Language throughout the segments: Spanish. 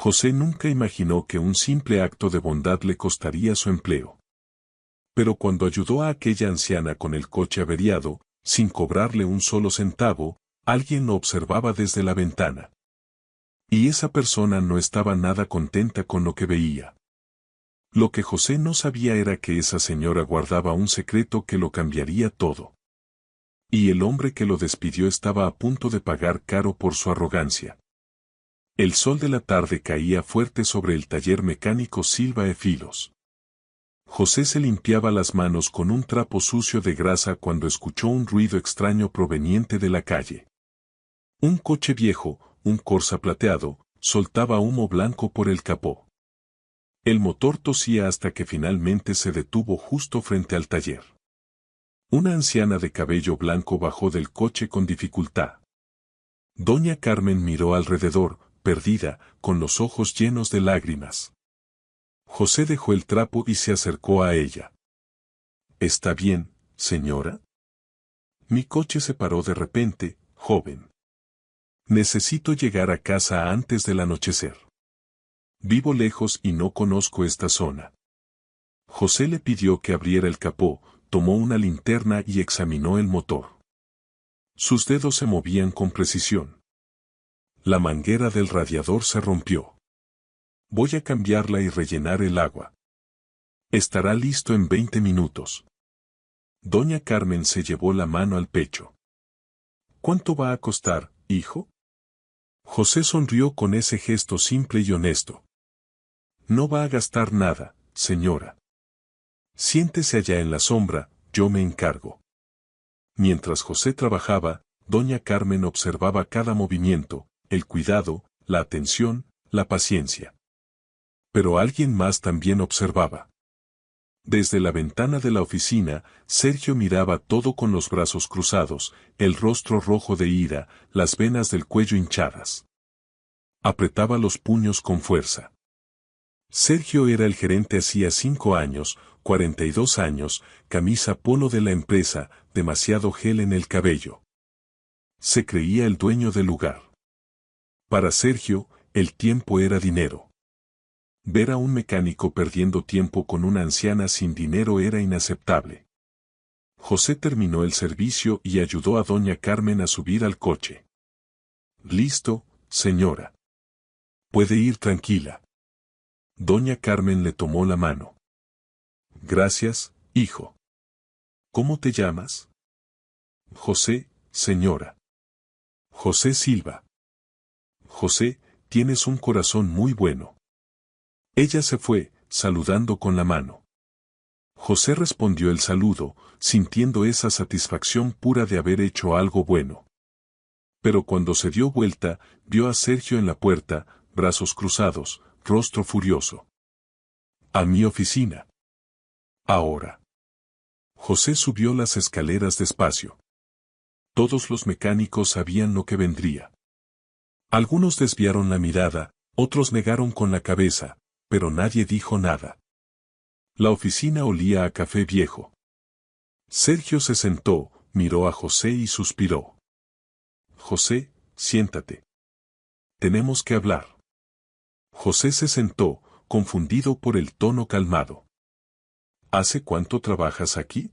José nunca imaginó que un simple acto de bondad le costaría su empleo. Pero cuando ayudó a aquella anciana con el coche averiado, sin cobrarle un solo centavo, alguien lo observaba desde la ventana. Y esa persona no estaba nada contenta con lo que veía. Lo que José no sabía era que esa señora guardaba un secreto que lo cambiaría todo. Y el hombre que lo despidió estaba a punto de pagar caro por su arrogancia. El sol de la tarde caía fuerte sobre el taller mecánico Silva e Filos. José se limpiaba las manos con un trapo sucio de grasa cuando escuchó un ruido extraño proveniente de la calle. Un coche viejo, un Corsa plateado, soltaba humo blanco por el capó. El motor tosía hasta que finalmente se detuvo justo frente al taller. Una anciana de cabello blanco bajó del coche con dificultad. Doña Carmen miró alrededor, perdida, con los ojos llenos de lágrimas. José dejó el trapo y se acercó a ella. ¿Está bien, señora? Mi coche se paró de repente, joven. Necesito llegar a casa antes del anochecer. Vivo lejos y no conozco esta zona. José le pidió que abriera el capó, tomó una linterna y examinó el motor. Sus dedos se movían con precisión. La manguera del radiador se rompió. Voy a cambiarla y rellenar el agua. Estará listo en 20 minutos. Doña Carmen se llevó la mano al pecho. ¿Cuánto va a costar, hijo? José sonrió con ese gesto simple y honesto. No va a gastar nada, señora. Siéntese allá en la sombra, yo me encargo. Mientras José trabajaba, doña Carmen observaba cada movimiento, el cuidado, la atención, la paciencia. Pero alguien más también observaba. Desde la ventana de la oficina, Sergio miraba todo con los brazos cruzados, el rostro rojo de ira, las venas del cuello hinchadas. Apretaba los puños con fuerza. Sergio era el gerente hacía 5 años, 42 años, camisa polo de la empresa, demasiado gel en el cabello. Se creía el dueño del lugar. Para Sergio, el tiempo era dinero. Ver a un mecánico perdiendo tiempo con una anciana sin dinero era inaceptable. José terminó el servicio y ayudó a doña Carmen a subir al coche. Listo, señora. Puede ir tranquila. Doña Carmen le tomó la mano. Gracias, hijo. ¿Cómo te llamas? José, señora. José Silva. José, tienes un corazón muy bueno. Ella se fue, saludando con la mano. José respondió el saludo, sintiendo esa satisfacción pura de haber hecho algo bueno. Pero cuando se dio vuelta, vio a Sergio en la puerta, brazos cruzados, rostro furioso. A mi oficina. Ahora. José subió las escaleras despacio. Todos los mecánicos sabían lo que vendría. Algunos desviaron la mirada, otros negaron con la cabeza, pero nadie dijo nada. La oficina olía a café viejo. Sergio se sentó, miró a José y suspiró. José, siéntate. Tenemos que hablar. José se sentó, confundido por el tono calmado. ¿Hace cuánto trabajas aquí?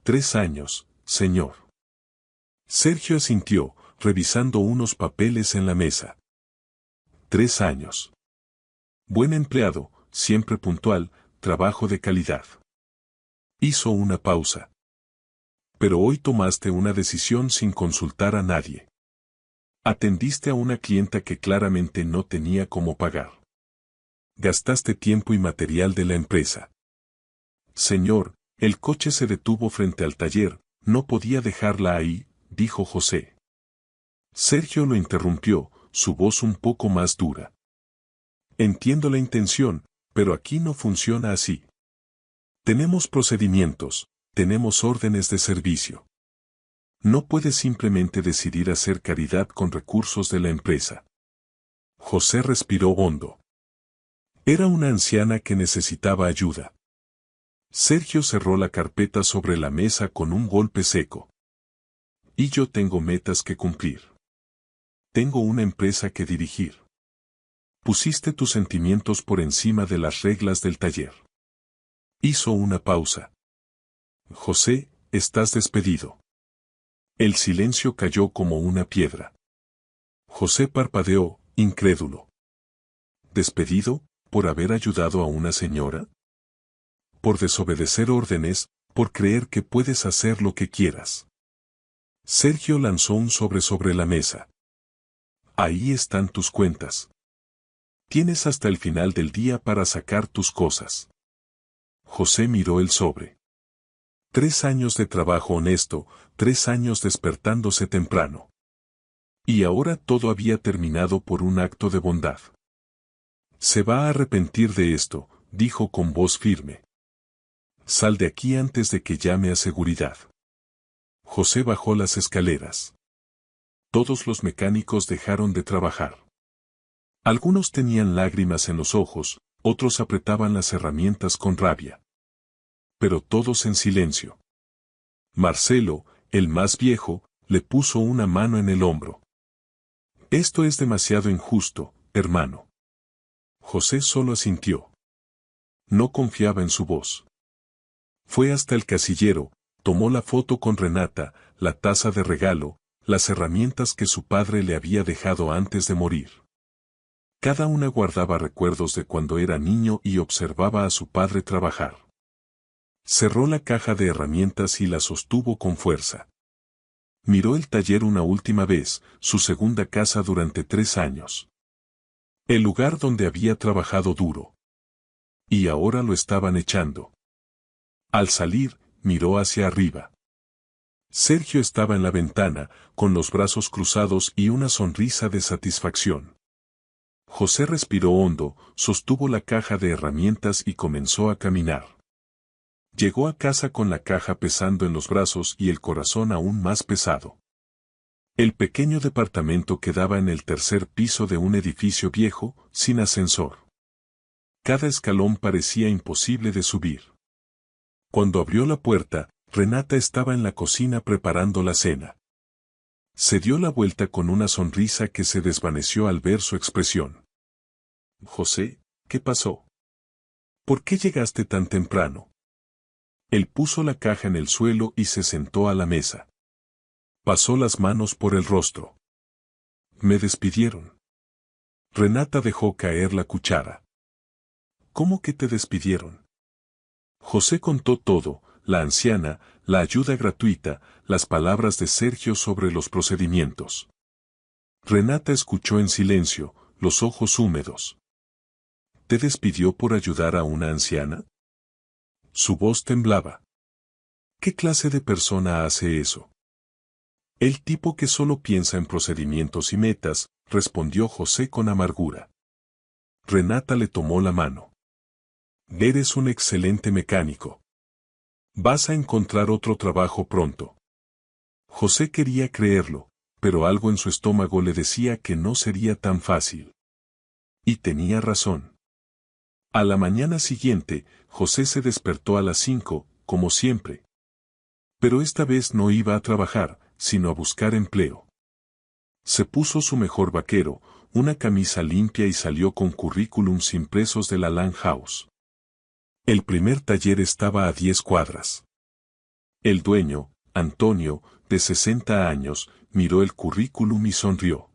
3 años, señor. Sergio asintió, revisando unos papeles en la mesa. 3 años. Buen empleado, siempre puntual, trabajo de calidad. Hizo una pausa. Pero hoy tomaste una decisión sin consultar a nadie. Atendiste a una clienta que claramente no tenía cómo pagar. Gastaste tiempo y material de la empresa. Señor, el coche se detuvo frente al taller, no podía dejarla ahí, dijo José. Sergio lo interrumpió, su voz un poco más dura. Entiendo la intención, pero aquí no funciona así. Tenemos procedimientos, tenemos órdenes de servicio. No puedes simplemente decidir hacer caridad con recursos de la empresa. José respiró hondo. Era una anciana que necesitaba ayuda. Sergio cerró la carpeta sobre la mesa con un golpe seco. Y yo tengo metas que cumplir. Tengo una empresa que dirigir. Pusiste tus sentimientos por encima de las reglas del taller. Hizo una pausa. José, estás despedido. El silencio cayó como una piedra. José parpadeó, incrédulo. ¿Despedido, por haber ayudado a una señora? Por desobedecer órdenes, por creer que puedes hacer lo que quieras. Sergio lanzó un sobre la mesa. Ahí están tus cuentas. Tienes hasta el final del día para sacar tus cosas. José miró el sobre. 3 años de trabajo honesto, 3 años despertándose temprano. Y ahora todo había terminado por un acto de bondad. Se va a arrepentir de esto, dijo con voz firme. Sal de aquí antes de que llame a seguridad. José bajó las escaleras. Todos los mecánicos dejaron de trabajar. Algunos tenían lágrimas en los ojos, otros apretaban las herramientas con rabia. Pero todos en silencio. Marcelo, el más viejo, le puso una mano en el hombro. Esto es demasiado injusto, hermano. José solo asintió. No confiaba en su voz. Fue hasta el casillero, tomó la foto con Renata, la taza de regalo, las herramientas que su padre le había dejado antes de morir. Cada una guardaba recuerdos de cuando era niño y observaba a su padre trabajar. Cerró la caja de herramientas y la sostuvo con fuerza. Miró el taller una última vez, su segunda casa durante 3 años. El lugar donde había trabajado duro. Y ahora lo estaban echando. Al salir, miró hacia arriba. Sergio estaba en la ventana, con los brazos cruzados y una sonrisa de satisfacción. José respiró hondo, sostuvo la caja de herramientas y comenzó a caminar. Llegó a casa con la caja pesando en los brazos y el corazón aún más pesado. El pequeño departamento quedaba en el 3er piso de un edificio viejo, sin ascensor. Cada escalón parecía imposible de subir. Cuando abrió la puerta, Renata estaba en la cocina preparando la cena. Se dio la vuelta con una sonrisa que se desvaneció al ver su expresión. José, ¿qué pasó? ¿Por qué llegaste tan temprano? Él puso la caja en el suelo y se sentó a la mesa. Pasó las manos por el rostro. Me despidieron. Renata dejó caer la cuchara. ¿Cómo que te despidieron? José contó todo, la anciana, la ayuda gratuita, las palabras de Sergio sobre los procedimientos. Renata escuchó en silencio, los ojos húmedos. ¿Te despidió por ayudar a una anciana? Su voz temblaba. ¿Qué clase de persona hace eso? El tipo que solo piensa en procedimientos y metas, respondió José con amargura. Renata le tomó la mano. Eres un excelente mecánico. Vas a encontrar otro trabajo pronto. José quería creerlo, pero algo en su estómago le decía que no sería tan fácil. Y tenía razón. A la mañana siguiente, José se despertó a las 5, como siempre. Pero esta vez no iba a trabajar, sino a buscar empleo. Se puso su mejor vaquero, una camisa limpia y salió con currículums impresos de la Land House. El primer taller estaba a 10 cuadras. El dueño, Antonio, de 60 años, miró el currículum y sonrió.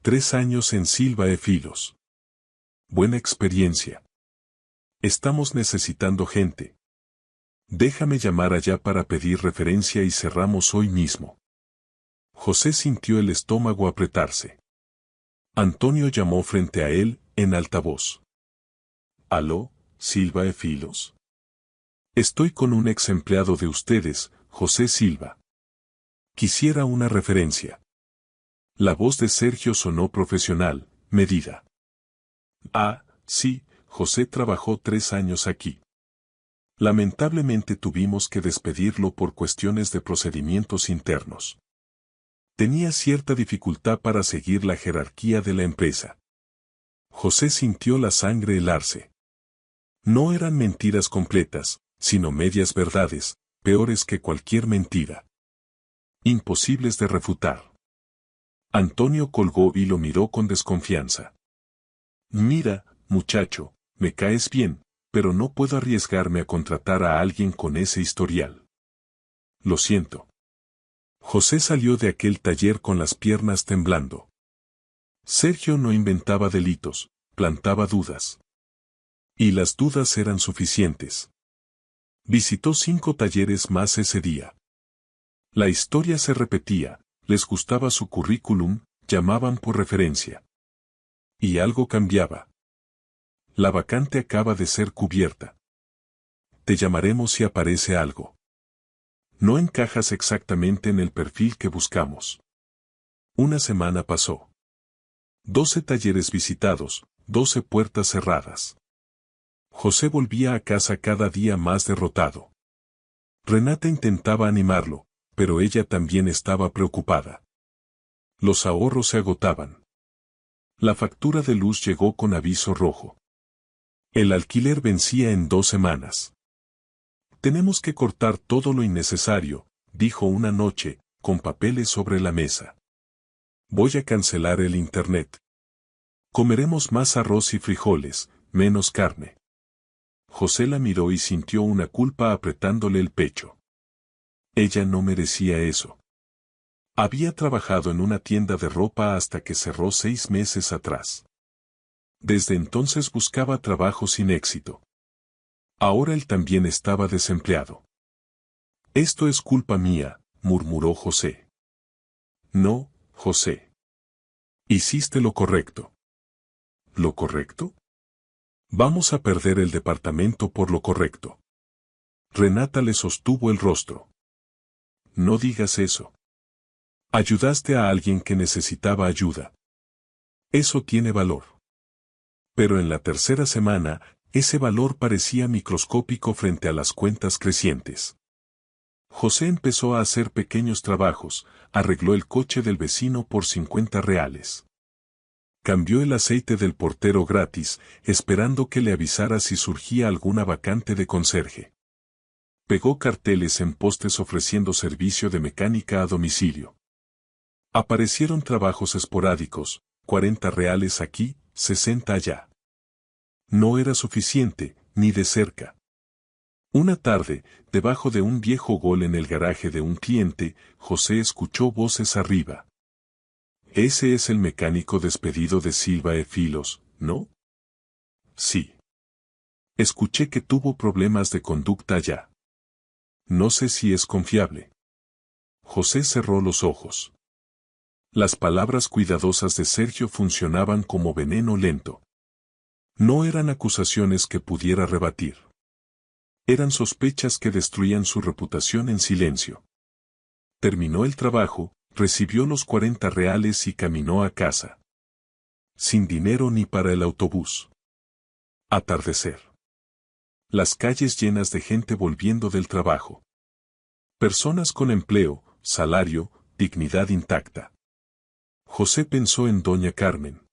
3 años en Silva e Filos. Buena experiencia. Estamos necesitando gente. Déjame llamar allá para pedir referencia y cerramos hoy mismo. José sintió el estómago apretarse. Antonio llamó frente a él, en altavoz. ¿Aló, Silva e Filos? Estoy con un ex empleado de ustedes, José Silva. Quisiera una referencia. La voz de Sergio sonó profesional, medida. Ah, sí, José trabajó 3 años aquí. Lamentablemente tuvimos que despedirlo por cuestiones de procedimientos internos. Tenía cierta dificultad para seguir la jerarquía de la empresa. José sintió la sangre helarse. No eran mentiras completas, sino medias verdades, peores que cualquier mentira. Imposibles de refutar. Antonio colgó y lo miró con desconfianza. Mira, muchacho, me caes bien, pero no puedo arriesgarme a contratar a alguien con ese historial. Lo siento. José salió de aquel taller con las piernas temblando. Sergio no inventaba delitos, plantaba dudas. Y las dudas eran suficientes. Visitó 5 talleres más ese día. La historia se repetía, les gustaba su currículum, llamaban por referencia. Y algo cambiaba. La vacante acaba de ser cubierta. Te llamaremos si aparece algo. No encajas exactamente en el perfil que buscamos. Una semana pasó. 12 talleres visitados, 12 puertas cerradas. José volvía a casa cada día más derrotado. Renata intentaba animarlo, pero ella también estaba preocupada. Los ahorros se agotaban. La factura de luz llegó con aviso rojo. El alquiler vencía en 2 semanas. Tenemos que cortar todo lo innecesario, dijo una noche, con papeles sobre la mesa. Voy a cancelar el internet. Comeremos más arroz y frijoles, menos carne. José la miró y sintió una culpa apretándole el pecho. Ella no merecía eso. Había trabajado en una tienda de ropa hasta que cerró 6 meses atrás. Desde entonces buscaba trabajo sin éxito. Ahora él también estaba desempleado. Esto es culpa mía, murmuró José. No, José. Hiciste lo correcto. ¿Lo correcto? Vamos a perder el departamento por lo correcto. Renata le sostuvo el rostro. No digas eso. Ayudaste a alguien que necesitaba ayuda. Eso tiene valor. Pero en la tercera semana, ese valor parecía microscópico frente a las cuentas crecientes. José empezó a hacer pequeños trabajos, arregló el coche del vecino por 50 reales. Cambió el aceite del portero gratis, esperando que le avisara si surgía alguna vacante de conserje. Pegó carteles en postes ofreciendo servicio de mecánica a domicilio. Aparecieron trabajos esporádicos, 40 reales aquí, 60 allá. No era suficiente, ni de cerca. Una tarde, debajo de un viejo gol en el garaje de un cliente, José escuchó voces arriba. Ese es el mecánico despedido de Silva Filos, ¿no? Sí. Escuché que tuvo problemas de conducta allá. No sé si es confiable. José cerró los ojos. Las palabras cuidadosas de Sergio funcionaban como veneno lento. No eran acusaciones que pudiera rebatir. Eran sospechas que destruían su reputación en silencio. Terminó el trabajo, recibió los 40 reales y caminó a casa. Sin dinero ni para el autobús. Atardecer. Las calles llenas de gente volviendo del trabajo. Personas con empleo, salario, dignidad intacta. José pensó en doña Carmen.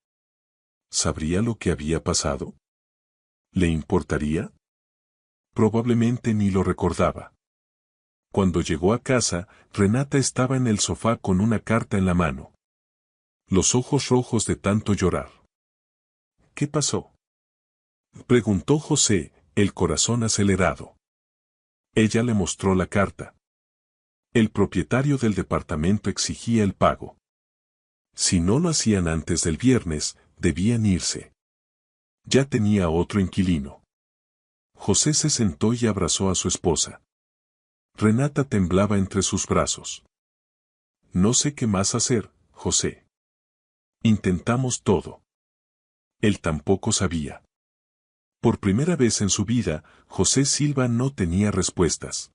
¿Sabría lo que había pasado? ¿Le importaría? Probablemente ni lo recordaba. Cuando llegó a casa, Renata estaba en el sofá con una carta en la mano. Los ojos rojos de tanto llorar. ¿Qué pasó? Preguntó José, el corazón acelerado. Ella le mostró la carta. El propietario del departamento exigía el pago. Si no lo hacían antes del viernes, debían irse. Ya tenía otro inquilino. José se sentó y abrazó a su esposa. Renata temblaba entre sus brazos. No sé qué más hacer, José. Intentamos todo. Él tampoco sabía. Por primera vez en su vida, José Silva no tenía respuestas.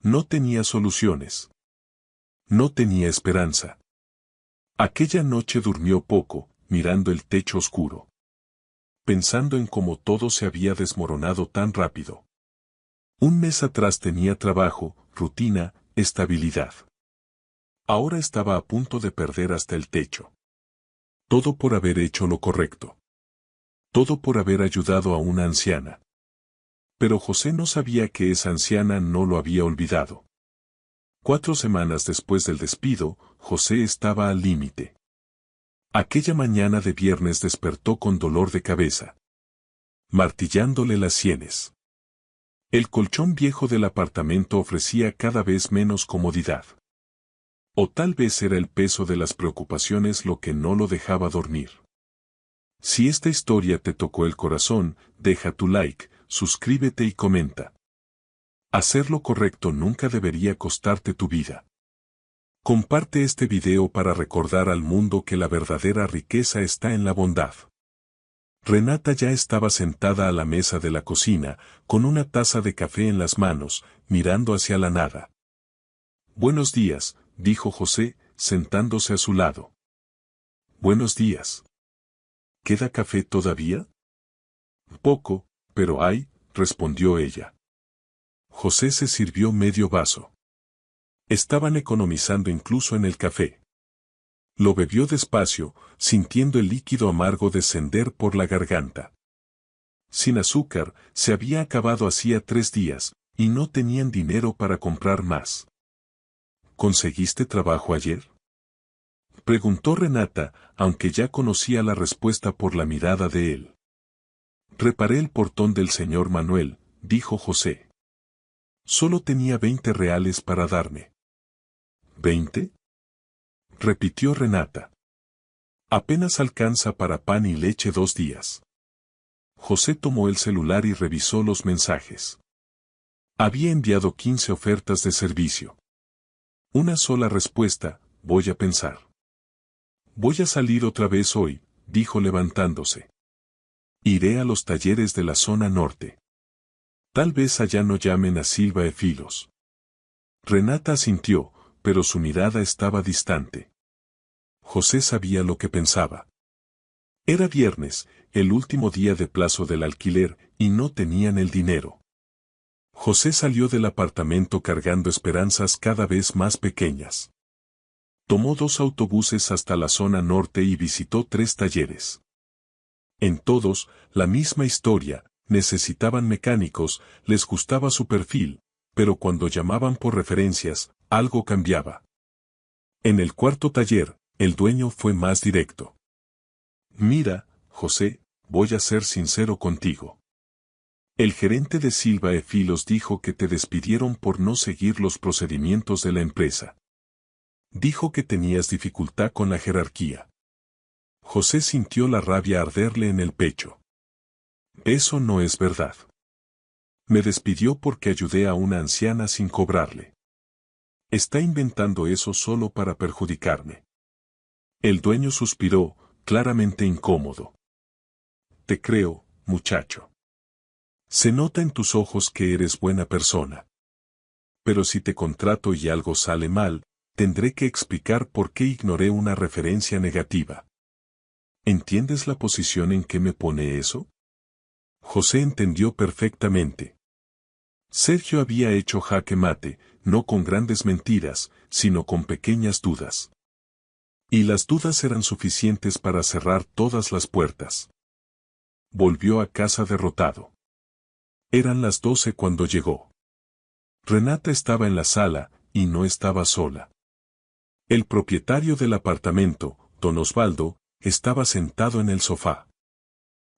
No tenía soluciones. No tenía esperanza. Aquella noche durmió poco, mirando el techo oscuro. Pensando en cómo todo se había desmoronado tan rápido. Un mes atrás tenía trabajo, rutina, estabilidad. Ahora estaba a punto de perder hasta el techo. Todo por haber hecho lo correcto. Todo por haber ayudado a una anciana. Pero José no sabía que esa anciana no lo había olvidado. 4 semanas después del despido, José estaba al límite. Aquella mañana de viernes despertó con dolor de cabeza, martillándole las sienes. El colchón viejo del apartamento ofrecía cada vez menos comodidad. O tal vez era el peso de las preocupaciones lo que no lo dejaba dormir. Si esta historia te tocó el corazón, deja tu like, suscríbete y comenta. Hacer lo correcto nunca debería costarte tu vida. Comparte este video para recordar al mundo que la verdadera riqueza está en la bondad. Renata ya estaba sentada a la mesa de la cocina, con una taza de café en las manos, mirando hacia la nada. «Buenos días», dijo José, sentándose a su lado. «Buenos días. ¿Queda café todavía?» «Poco, pero hay», respondió ella. José se sirvió medio vaso. Estaban economizando incluso en el café. Lo bebió despacio, sintiendo el líquido amargo descender por la garganta. Sin azúcar, se había acabado hacía 3 días, y no tenían dinero para comprar más. ¿Conseguiste trabajo ayer?, preguntó Renata, aunque ya conocía la respuesta por la mirada de él. «Reparé el portón del señor Manuel», dijo José. «Solo tenía 20 reales para darme». «¿20?», repitió Renata. «Apenas alcanza para pan y leche 2 días». José tomó el celular y revisó los mensajes. Había enviado 15 ofertas de servicio. Una sola respuesta: «Voy a pensar». «Voy a salir otra vez hoy», dijo levantándose. «Iré a los talleres de la zona norte. Tal vez allá no llamen a Silva e Filos». Renata asintió, pero su mirada estaba distante. José sabía lo que pensaba. Era viernes, el último día de plazo del alquiler, y no tenían el dinero. José salió del apartamento cargando esperanzas cada vez más pequeñas. Tomó 2 autobuses hasta la zona norte y visitó 3 talleres. En todos, la misma historia: necesitaban mecánicos, les gustaba su perfil, pero cuando llamaban por referencias, algo cambiaba. En el 4.º taller, el dueño fue más directo. «Mira, José, voy a ser sincero contigo. El gerente de Silva e Filos dijo que te despidieron por no seguir los procedimientos de la empresa. Dijo que tenías dificultad con la jerarquía». José sintió la rabia arderle en el pecho. «Eso no es verdad. Me despidió porque ayudé a una anciana sin cobrarle. Está inventando eso solo para perjudicarme». El dueño suspiró, claramente incómodo. «Te creo, muchacho. Se nota en tus ojos que eres buena persona. Pero si te contrato y algo sale mal, tendré que explicar por qué ignoré una referencia negativa. ¿Entiendes la posición en que me pone eso?». José entendió perfectamente. Sergio había hecho jaque mate, no con grandes mentiras, sino con pequeñas dudas. Y las dudas eran suficientes para cerrar todas las puertas. Volvió a casa derrotado. Eran las 12 cuando llegó. Renata estaba en la sala, y no estaba sola. El propietario del apartamento, don Osvaldo, estaba sentado en el sofá.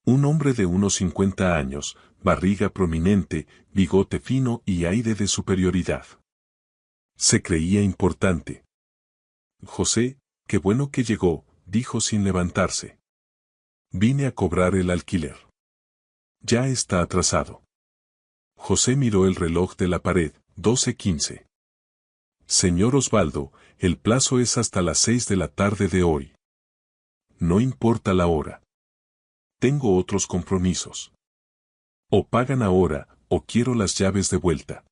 Un hombre de unos 50 años, barriga prominente, bigote fino y aire de superioridad. Se creía importante. «José, qué bueno que llegó», dijo sin levantarse. «Vine a cobrar el alquiler. Ya está atrasado». José miró el reloj de la pared, 12:15. «Señor Osvaldo, el plazo es hasta las 6 de la tarde de hoy». «No importa la hora. Tengo otros compromisos. O pagan ahora, o quiero las llaves de vuelta».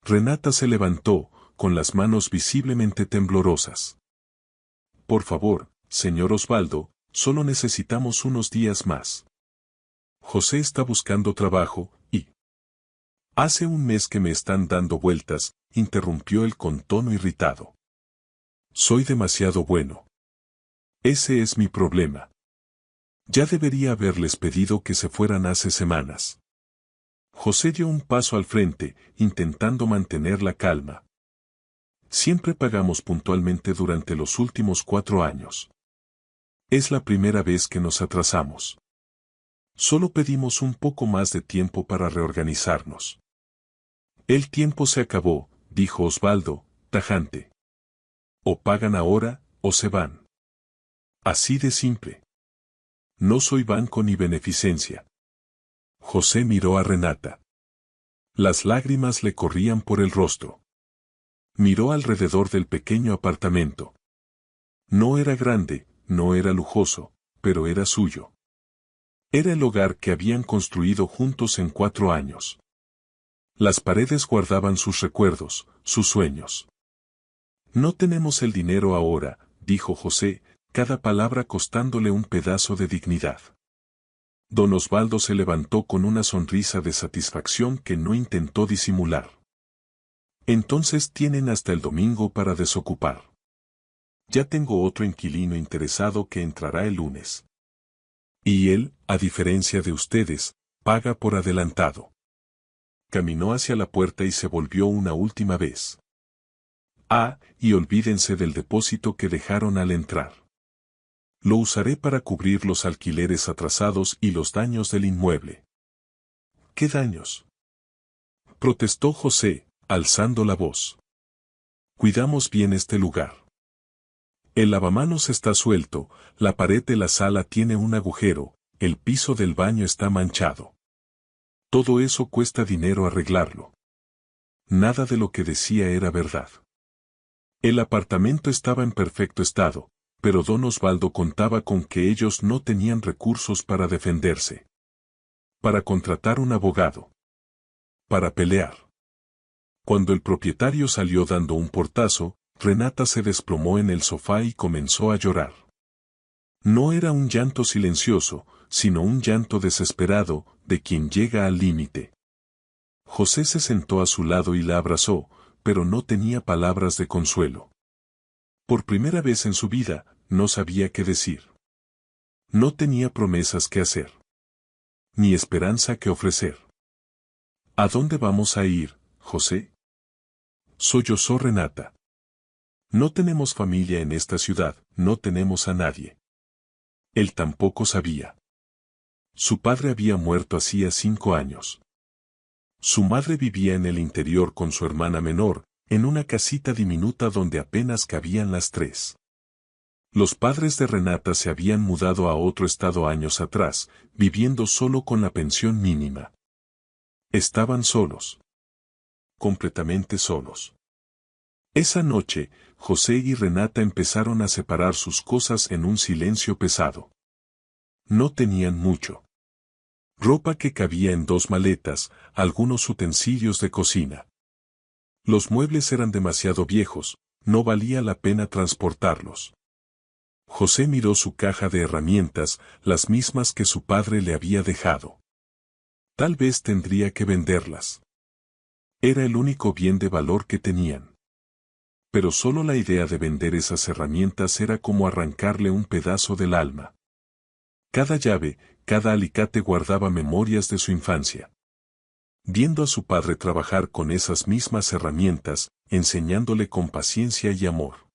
Renata se levantó, con las manos visiblemente temblorosas. «Por favor, señor Osvaldo, solo necesitamos unos días más. José está buscando trabajo, y...». «Hace un mes que me están dando vueltas», interrumpió él con tono irritado. «Soy demasiado bueno. Ese es mi problema. Ya debería haberles pedido que se fueran hace semanas». José dio un paso al frente, intentando mantener la calma. «Siempre pagamos puntualmente durante los últimos 4 años. Es la primera vez que nos atrasamos. Solo pedimos un poco más de tiempo para reorganizarnos. El tiempo se acabó, dijo Osvaldo, tajante. O pagan ahora, o se van. Así de simple. No soy banco ni beneficencia. José miró a Renata. Las lágrimas le corrían por el rostro. Miró alrededor del pequeño apartamento. No era grande, no era lujoso, pero era suyo. Era el hogar que habían construido juntos en 4 años. Las paredes guardaban sus recuerdos, sus sueños. No tenemos el dinero ahora, dijo José, cada palabra costándole un pedazo de dignidad. Don Osvaldo se levantó con una sonrisa de satisfacción que no intentó disimular. Entonces tienen hasta el domingo para desocupar. Ya tengo otro inquilino interesado que entrará el lunes. Y él, a diferencia de ustedes, paga por adelantado. Caminó hacia la puerta y se volvió una última vez. Ah, y olvídense del depósito que dejaron al entrar. Lo usaré para cubrir los alquileres atrasados y los daños del inmueble. ¿Qué daños?, protestó José, alzando la voz. Cuidamos bien este lugar. El lavamanos está suelto, la pared de la sala tiene un agujero, el piso del baño está manchado. Todo eso cuesta dinero arreglarlo. Nada de lo que decía era verdad. El apartamento estaba en perfecto estado, pero don Osvaldo contaba con que ellos no tenían recursos para defenderse. Para contratar un abogado. Para pelear. Cuando el propietario salió dando un portazo, Renata se desplomó en el sofá y comenzó a llorar. No era un llanto silencioso, sino un llanto desesperado, de quien llega al límite. José se sentó a su lado y la abrazó, pero no tenía palabras de consuelo. Por primera vez en su vida, no sabía qué decir. No tenía promesas que hacer. Ni esperanza que ofrecer. ¿A dónde vamos a ir, José?, sollozó Renata. No tenemos familia en esta ciudad, no tenemos a nadie. Él tampoco sabía. Su padre había muerto hacía 5 años. Su madre vivía en el interior con su hermana menor, en una casita diminuta donde apenas cabían las 3. Los padres de Renata se habían mudado a otro estado años atrás, viviendo solo con la pensión mínima. Estaban solos. Completamente solos. Esa noche, José y Renata empezaron a separar sus cosas en un silencio pesado. No tenían mucho. Ropa que cabía en 2 maletas, algunos utensilios de cocina. Los muebles eran demasiado viejos, no valía la pena transportarlos. José miró su caja de herramientas, las mismas que su padre le había dejado. Tal vez tendría que venderlas. Era el único bien de valor que tenían. Pero solo la idea de vender esas herramientas era como arrancarle un pedazo del alma. Cada llave, cada alicate guardaba memorias de su infancia. Viendo a su padre trabajar con esas mismas herramientas, enseñándole con paciencia y amor.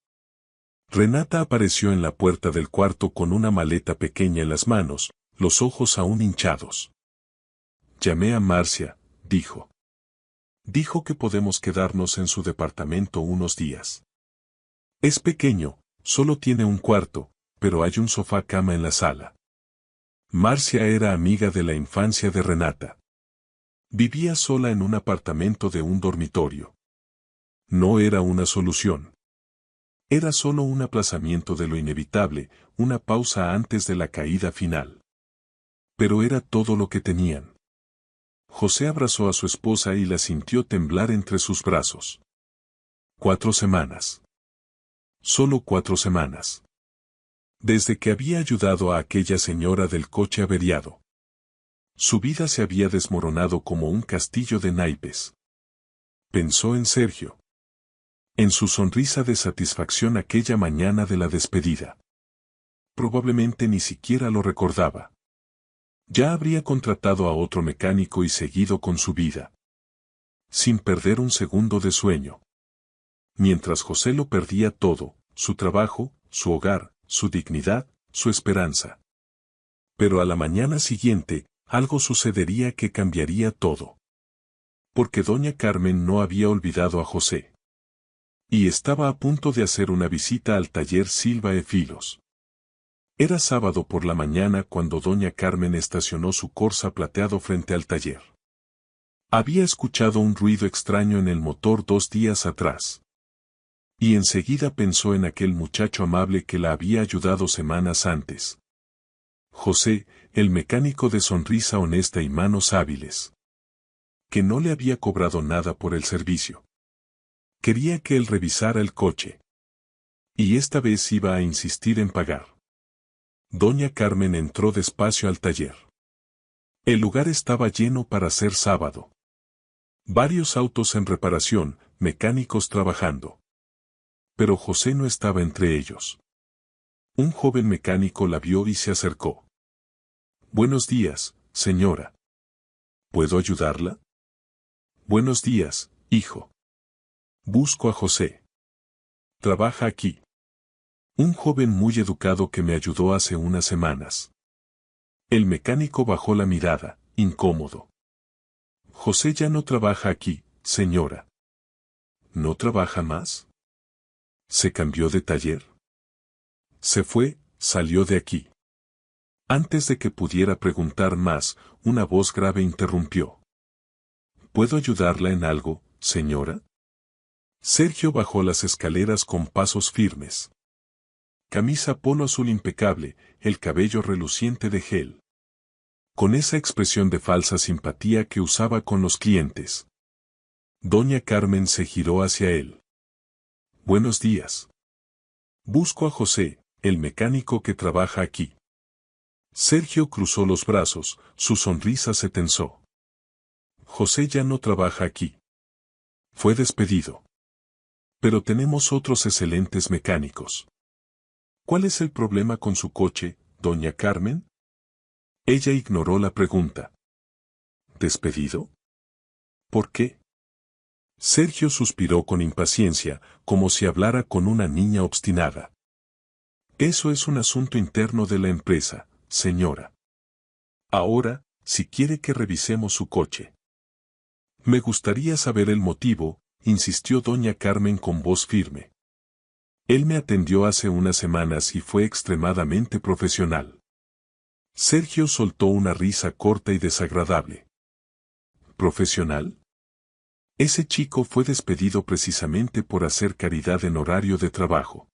Renata apareció en la puerta del cuarto con una maleta pequeña en las manos, los ojos aún hinchados. Llamé a Marcia, dijo. Dijo que podemos quedarnos en su departamento unos días. Es pequeño, solo tiene un cuarto, pero hay un sofá-cama en la sala. Marcia era amiga de la infancia de Renata. Vivía sola en un apartamento de un dormitorio. No era una solución. Era solo un aplazamiento de lo inevitable, una pausa antes de la caída final. Pero era todo lo que tenían. José abrazó a su esposa y la sintió temblar entre sus brazos. 4 semanas. Solo 4 semanas. Desde que había ayudado a aquella señora del coche averiado. Su vida se había desmoronado como un castillo de naipes. Pensó en Sergio. En su sonrisa de satisfacción aquella mañana de la despedida. Probablemente ni siquiera lo recordaba. Ya habría contratado a otro mecánico y seguido con su vida. Sin perder un segundo de sueño. Mientras José lo perdía todo, su trabajo, su hogar, su dignidad, su esperanza. Pero a la mañana siguiente, algo sucedería que cambiaría todo. Porque doña Carmen no había olvidado a José. Y estaba a punto de hacer una visita al taller Silva e Filos. Era sábado por la mañana cuando doña Carmen estacionó su Corsa plateado frente al taller. Había escuchado un ruido extraño en el motor 2 días atrás. Y enseguida pensó en aquel muchacho amable que la había ayudado semanas antes. José, el mecánico de sonrisa honesta y manos hábiles. Que no le había cobrado nada por el servicio. Quería que él revisara el coche. Y esta vez iba a insistir en pagar. Doña Carmen entró despacio al taller. El lugar estaba lleno para ser sábado. Varios autos en reparación, mecánicos trabajando. Pero José no estaba entre ellos. Un joven mecánico la vio y se acercó. Buenos días, señora. ¿Puedo ayudarla? Buenos días, hijo. Busco a José. Trabaja aquí. Un joven muy educado que me ayudó hace unas semanas. El mecánico bajó la mirada, incómodo. José ya no trabaja aquí, señora. ¿No trabaja más? ¿Se cambió de taller? Se fue, salió de aquí. Antes de que pudiera preguntar más, una voz grave interrumpió. ¿Puedo ayudarla en algo, señora? Sergio bajó las escaleras con pasos firmes. Camisa polo azul impecable, el cabello reluciente de gel. Con esa expresión de falsa simpatía que usaba con los clientes. Doña Carmen se giró hacia él. Buenos días. Busco a José, el mecánico que trabaja aquí. Sergio cruzó los brazos, su sonrisa se tensó. José ya no trabaja aquí. Fue despedido. Pero tenemos otros excelentes mecánicos. ¿Cuál es el problema con su coche, doña Carmen? Ella ignoró la pregunta. ¿Despedido? ¿Por qué? Sergio suspiró con impaciencia, como si hablara con una niña obstinada. Eso es un asunto interno de la empresa, señora. Ahora, si quiere que revisemos su coche. Me gustaría saber el motivo, insistió doña Carmen con voz firme. Él me atendió hace unas semanas y fue extremadamente profesional. Sergio soltó una risa corta y desagradable. ¿Profesional? Ese chico fue despedido precisamente por hacer caridad en horario de trabajo.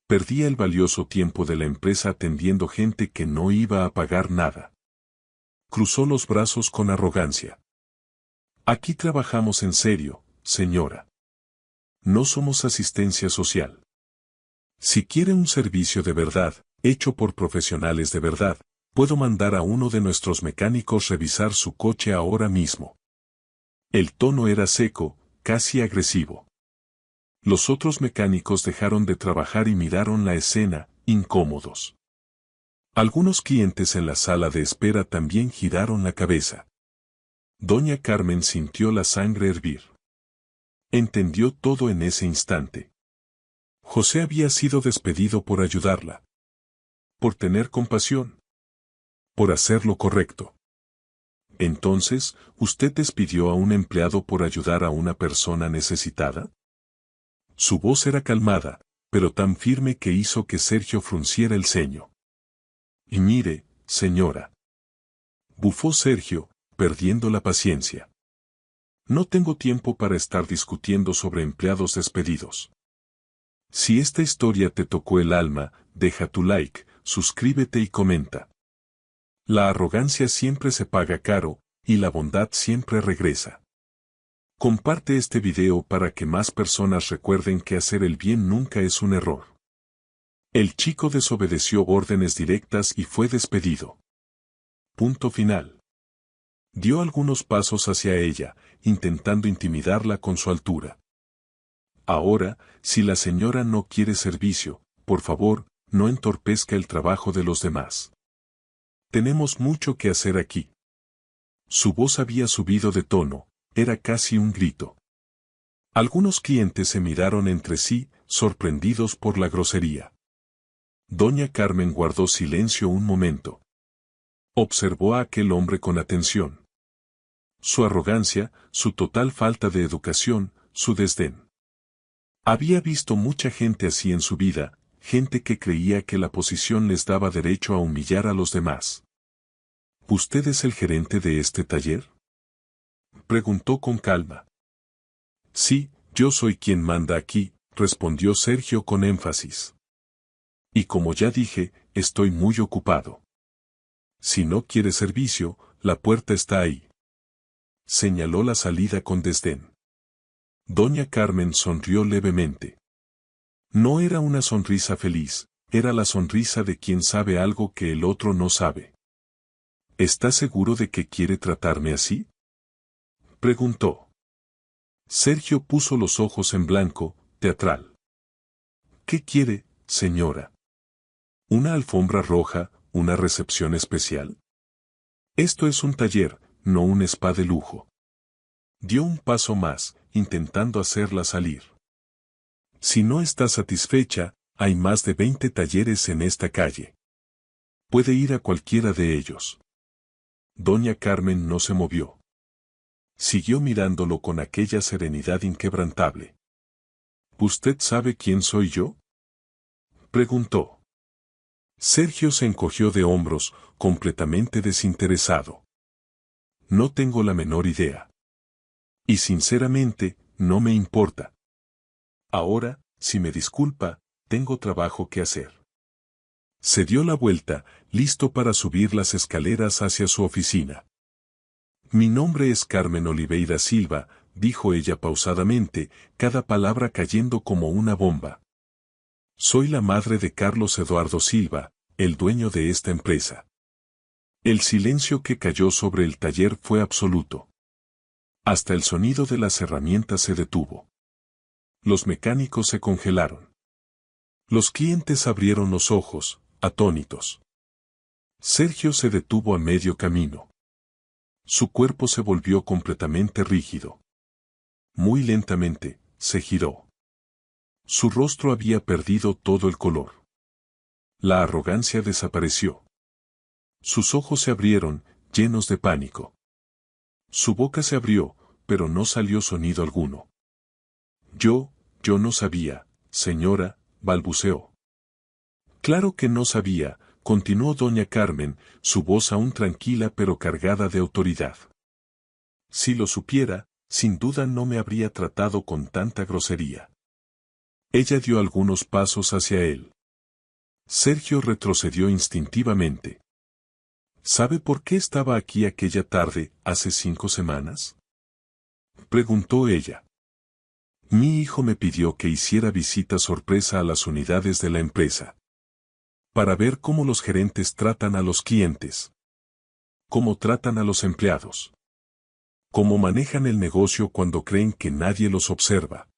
Perdía el valioso tiempo de la empresa atendiendo gente que no iba a pagar nada. Cruzó los brazos con arrogancia. Aquí trabajamos en serio, señora. No somos asistencia social. Si quiere un servicio de verdad, hecho por profesionales de verdad, puedo mandar a uno de nuestros mecánicos revisar su coche ahora mismo. El tono era seco, casi agresivo. Los otros mecánicos dejaron de trabajar y miraron la escena, incómodos. Algunos clientes en la sala de espera también giraron la cabeza. Doña Carmen sintió la sangre hervir. Entendió todo en ese instante. José había sido despedido por ayudarla. Por tener compasión. Por hacer lo correcto. Entonces, ¿usted despidió a un empleado por ayudar a una persona necesitada? Su voz era calmada, pero tan firme que hizo que Sergio frunciera el ceño. Y mire, señora. Bufó Sergio, perdiendo la paciencia. No tengo tiempo para estar discutiendo sobre empleados despedidos. Si esta historia te tocó el alma, deja tu like, suscríbete y comenta. La arrogancia siempre se paga caro, y la bondad siempre regresa. Comparte este video para que más personas recuerden que hacer el bien nunca es un error. El chico desobedeció órdenes directas y fue despedido. Punto final. Dio algunos pasos hacia ella, intentando intimidarla con su altura. Ahora, si la señora no quiere servicio, por favor, no entorpezca el trabajo de los demás. Tenemos mucho que hacer aquí. Su voz había subido de tono, era casi un grito. Algunos clientes se miraron entre sí, sorprendidos por la grosería. Doña Carmen guardó silencio un momento. Observó a aquel hombre con atención. Su arrogancia, su total falta de educación, su desdén. Había visto mucha gente así en su vida, gente que creía que la posición les daba derecho a humillar a los demás. ¿Usted es el gerente de este taller?, preguntó con calma. Sí, yo soy quien manda aquí, respondió Sergio con énfasis. Y como ya dije, estoy muy ocupado. Si no quiere servicio, la puerta está ahí. Señaló la salida con desdén. Doña Carmen sonrió levemente. No era una sonrisa feliz, era la sonrisa de quien sabe algo que el otro no sabe. ¿Está seguro de que quiere tratarme así?, preguntó. Sergio puso los ojos en blanco, teatral. ¿Qué quiere, señora? ¿Una alfombra roja, una recepción especial? Esto es un taller, no un spa de lujo. Dio un paso más, intentando hacerla salir. Si no está satisfecha, hay más de 20 talleres en esta calle. Puede ir a cualquiera de ellos. Doña Carmen no se movió. Siguió mirándolo con aquella serenidad inquebrantable. ¿Usted sabe quién soy yo?, preguntó. Sergio se encogió de hombros, completamente desinteresado. No tengo la menor idea. Y sinceramente, no me importa. Ahora, si me disculpa, tengo trabajo que hacer. Se dio la vuelta, listo para subir las escaleras hacia su oficina. Mi nombre es Carmen Oliveira Silva, dijo ella pausadamente, cada palabra cayendo como una bomba. Soy la madre de Carlos Eduardo Silva, el dueño de esta empresa. El silencio que cayó sobre el taller fue absoluto. Hasta el sonido de las herramientas se detuvo. Los mecánicos se congelaron. Los clientes abrieron los ojos, atónitos. Sergio se detuvo a medio camino. Su cuerpo se volvió completamente rígido. Muy lentamente, se giró. Su rostro había perdido todo el color. La arrogancia desapareció. Sus ojos se abrieron, llenos de pánico. Su boca se abrió, pero no salió sonido alguno. Yo no sabía, señora, balbuceó. Claro que no sabía, continuó doña Carmen, su voz aún tranquila pero cargada de autoridad. Si lo supiera, sin duda no me habría tratado con tanta grosería. Ella dio algunos pasos hacia él. Sergio retrocedió instintivamente. ¿Sabe por qué estaba aquí aquella tarde, hace 5 semanas? Preguntó ella. Mi hijo me pidió que hiciera visita sorpresa a las unidades de la empresa. Para ver cómo los gerentes tratan a los clientes. Cómo tratan a los empleados. Cómo manejan el negocio cuando creen que nadie los observa.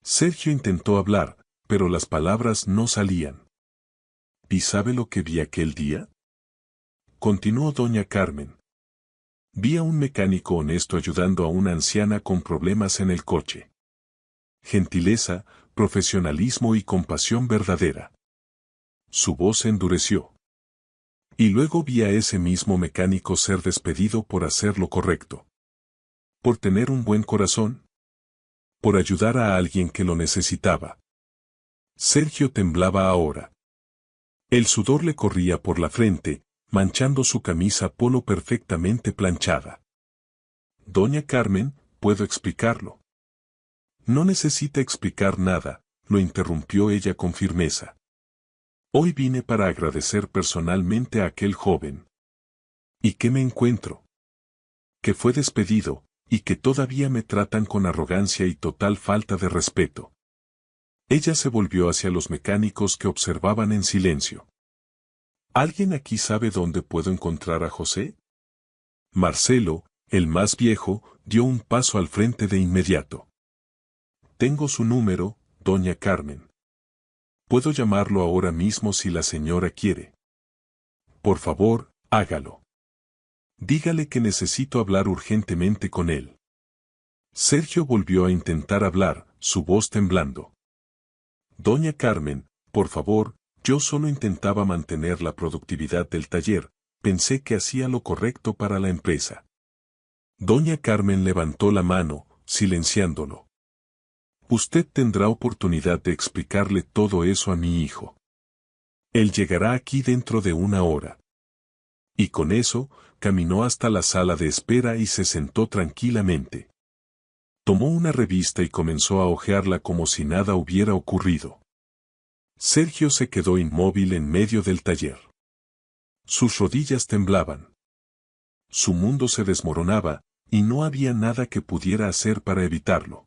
Sergio intentó hablar, pero las palabras no salían. ¿Y sabe lo que vi aquel día?, continuó doña Carmen. Vi a un mecánico honesto ayudando a una anciana con problemas en el coche. Gentileza, profesionalismo y compasión verdadera. Su voz se endureció. Y luego vi a ese mismo mecánico ser despedido por hacer lo correcto. Por tener un buen corazón. Por ayudar a alguien que lo necesitaba. Sergio temblaba ahora. El sudor le corría por la frente, manchando su camisa polo perfectamente planchada. Doña Carmen, puedo explicarlo. No necesita explicar nada, lo interrumpió ella con firmeza. Hoy vine para agradecer personalmente a aquel joven. ¿Y qué me encuentro? Que fue despedido, y que todavía me tratan con arrogancia y total falta de respeto. Ella se volvió hacia los mecánicos que observaban en silencio. ¿Alguien aquí sabe dónde puedo encontrar a José? Marcelo, el más viejo, dio un paso al frente de inmediato. Tengo su número, doña Carmen. Puedo llamarlo ahora mismo si la señora quiere. Por favor, hágalo. Dígale que necesito hablar urgentemente con él. Sergio volvió a intentar hablar, su voz temblando. Doña Carmen, por favor, Yo solo intentaba mantener la productividad del taller, pensé que hacía lo correcto para la empresa. Doña Carmen levantó la mano, silenciándolo. Usted tendrá oportunidad de explicarle todo eso a mi hijo. Él llegará aquí dentro de 1 hora. Y con eso, caminó hasta la sala de espera y se sentó tranquilamente. Tomó una revista y comenzó a hojearla como si nada hubiera ocurrido. Sergio se quedó inmóvil en medio del taller. Sus rodillas temblaban. Su mundo se desmoronaba, y no había nada que pudiera hacer para evitarlo.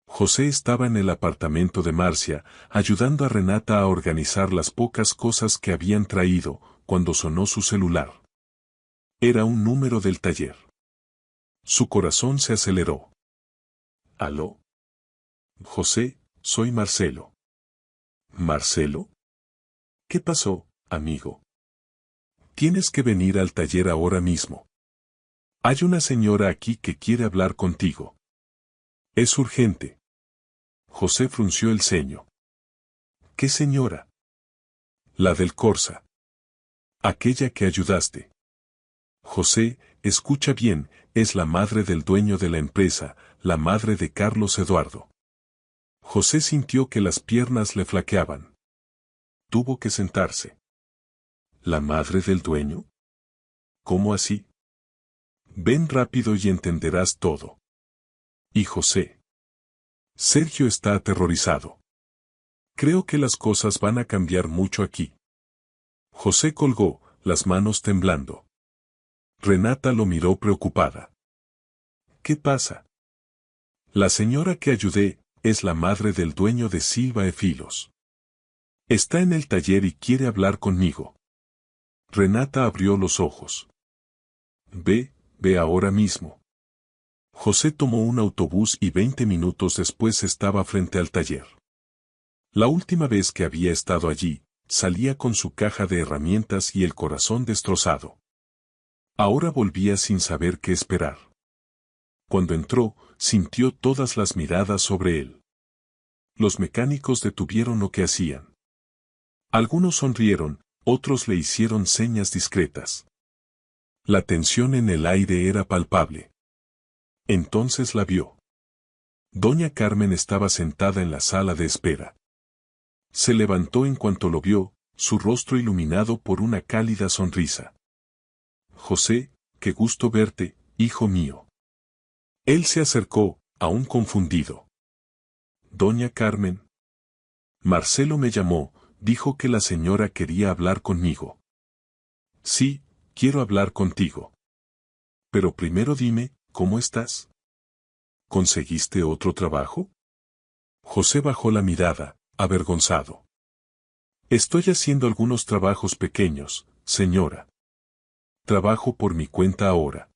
José estaba en el apartamento de Marcia, ayudando a Renata a organizar las pocas cosas que habían traído, cuando sonó su celular. Era un número del taller. Su corazón se aceleró. ¿Aló? José, soy Marcelo. ¿Marcelo? ¿Qué pasó, amigo? Tienes que venir al taller ahora mismo. Hay una señora aquí que quiere hablar contigo. Es urgente. José frunció el ceño. ¿Qué señora? La del Corsa. Aquella que ayudaste. José, escucha bien, es la madre del dueño de la empresa, la madre de Carlos Eduardo. José sintió que las piernas le flaqueaban. Tuvo que sentarse. ¿La madre del dueño? ¿Cómo así? Ven rápido y entenderás todo. ¿Y José? Sergio está aterrorizado. Creo que las cosas van a cambiar mucho aquí. José colgó, las manos temblando. Renata lo miró preocupada. ¿Qué pasa? La señora que ayudé es la madre del dueño de Silva e Filos. Está en el taller y quiere hablar conmigo. Renata abrió los ojos. Ve ahora mismo. José tomó un autobús y 20 minutos después estaba frente al taller. La última vez que había estado allí, salía con su caja de herramientas y el corazón destrozado. Ahora volvía sin saber qué esperar. Cuando entró, sintió todas las miradas sobre él. Los mecánicos detuvieron lo que hacían. Algunos sonrieron, otros le hicieron señas discretas. La tensión en el aire era palpable. Entonces la vio. Doña Carmen estaba sentada en la sala de espera. Se levantó en cuanto lo vio, su rostro iluminado por una cálida sonrisa. José, qué gusto verte, hijo mío. Él se acercó, aún confundido. Doña Carmen. Marcelo me llamó, dijo que la señora quería hablar conmigo. Sí, quiero hablar contigo. Pero primero dime, ¿cómo estás? ¿Conseguiste otro trabajo? José bajó la mirada, avergonzado. Estoy haciendo algunos trabajos pequeños, señora. Trabajo por mi cuenta ahora.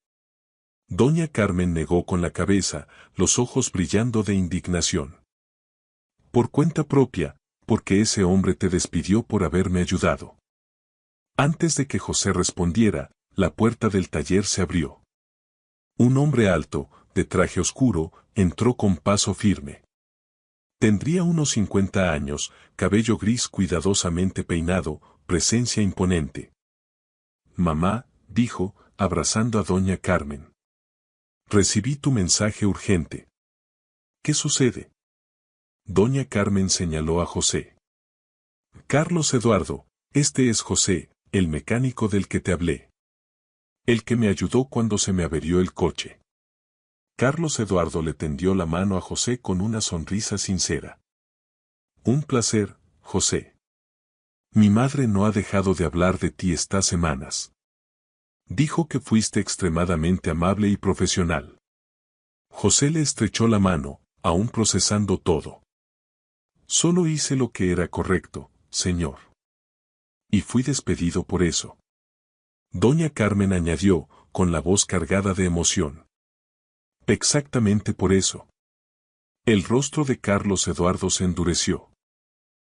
Doña Carmen negó con la cabeza, los ojos brillando de indignación. Por cuenta propia, porque ese hombre te despidió por haberme ayudado. Antes de que José respondiera, la puerta del taller se abrió. Un hombre alto, de traje oscuro, entró con paso firme. Tendría unos 50 años, cabello gris cuidadosamente peinado, presencia imponente. Mamá, dijo, abrazando a doña Carmen. Recibí tu mensaje urgente. ¿Qué sucede? Doña Carmen señaló a José. Carlos Eduardo, este es José, el mecánico del que te hablé. El que me ayudó cuando se me averió el coche. Carlos Eduardo le tendió la mano a José con una sonrisa sincera. Un placer, José. Mi madre no ha dejado de hablar de ti estas semanas. Dijo que fuiste extremadamente amable y profesional. José le estrechó la mano, aún procesando todo. Solo hice lo que era correcto, señor. Y fui despedido por eso. Doña Carmen añadió, con la voz cargada de emoción. Exactamente por eso. El rostro de Carlos Eduardo se endureció.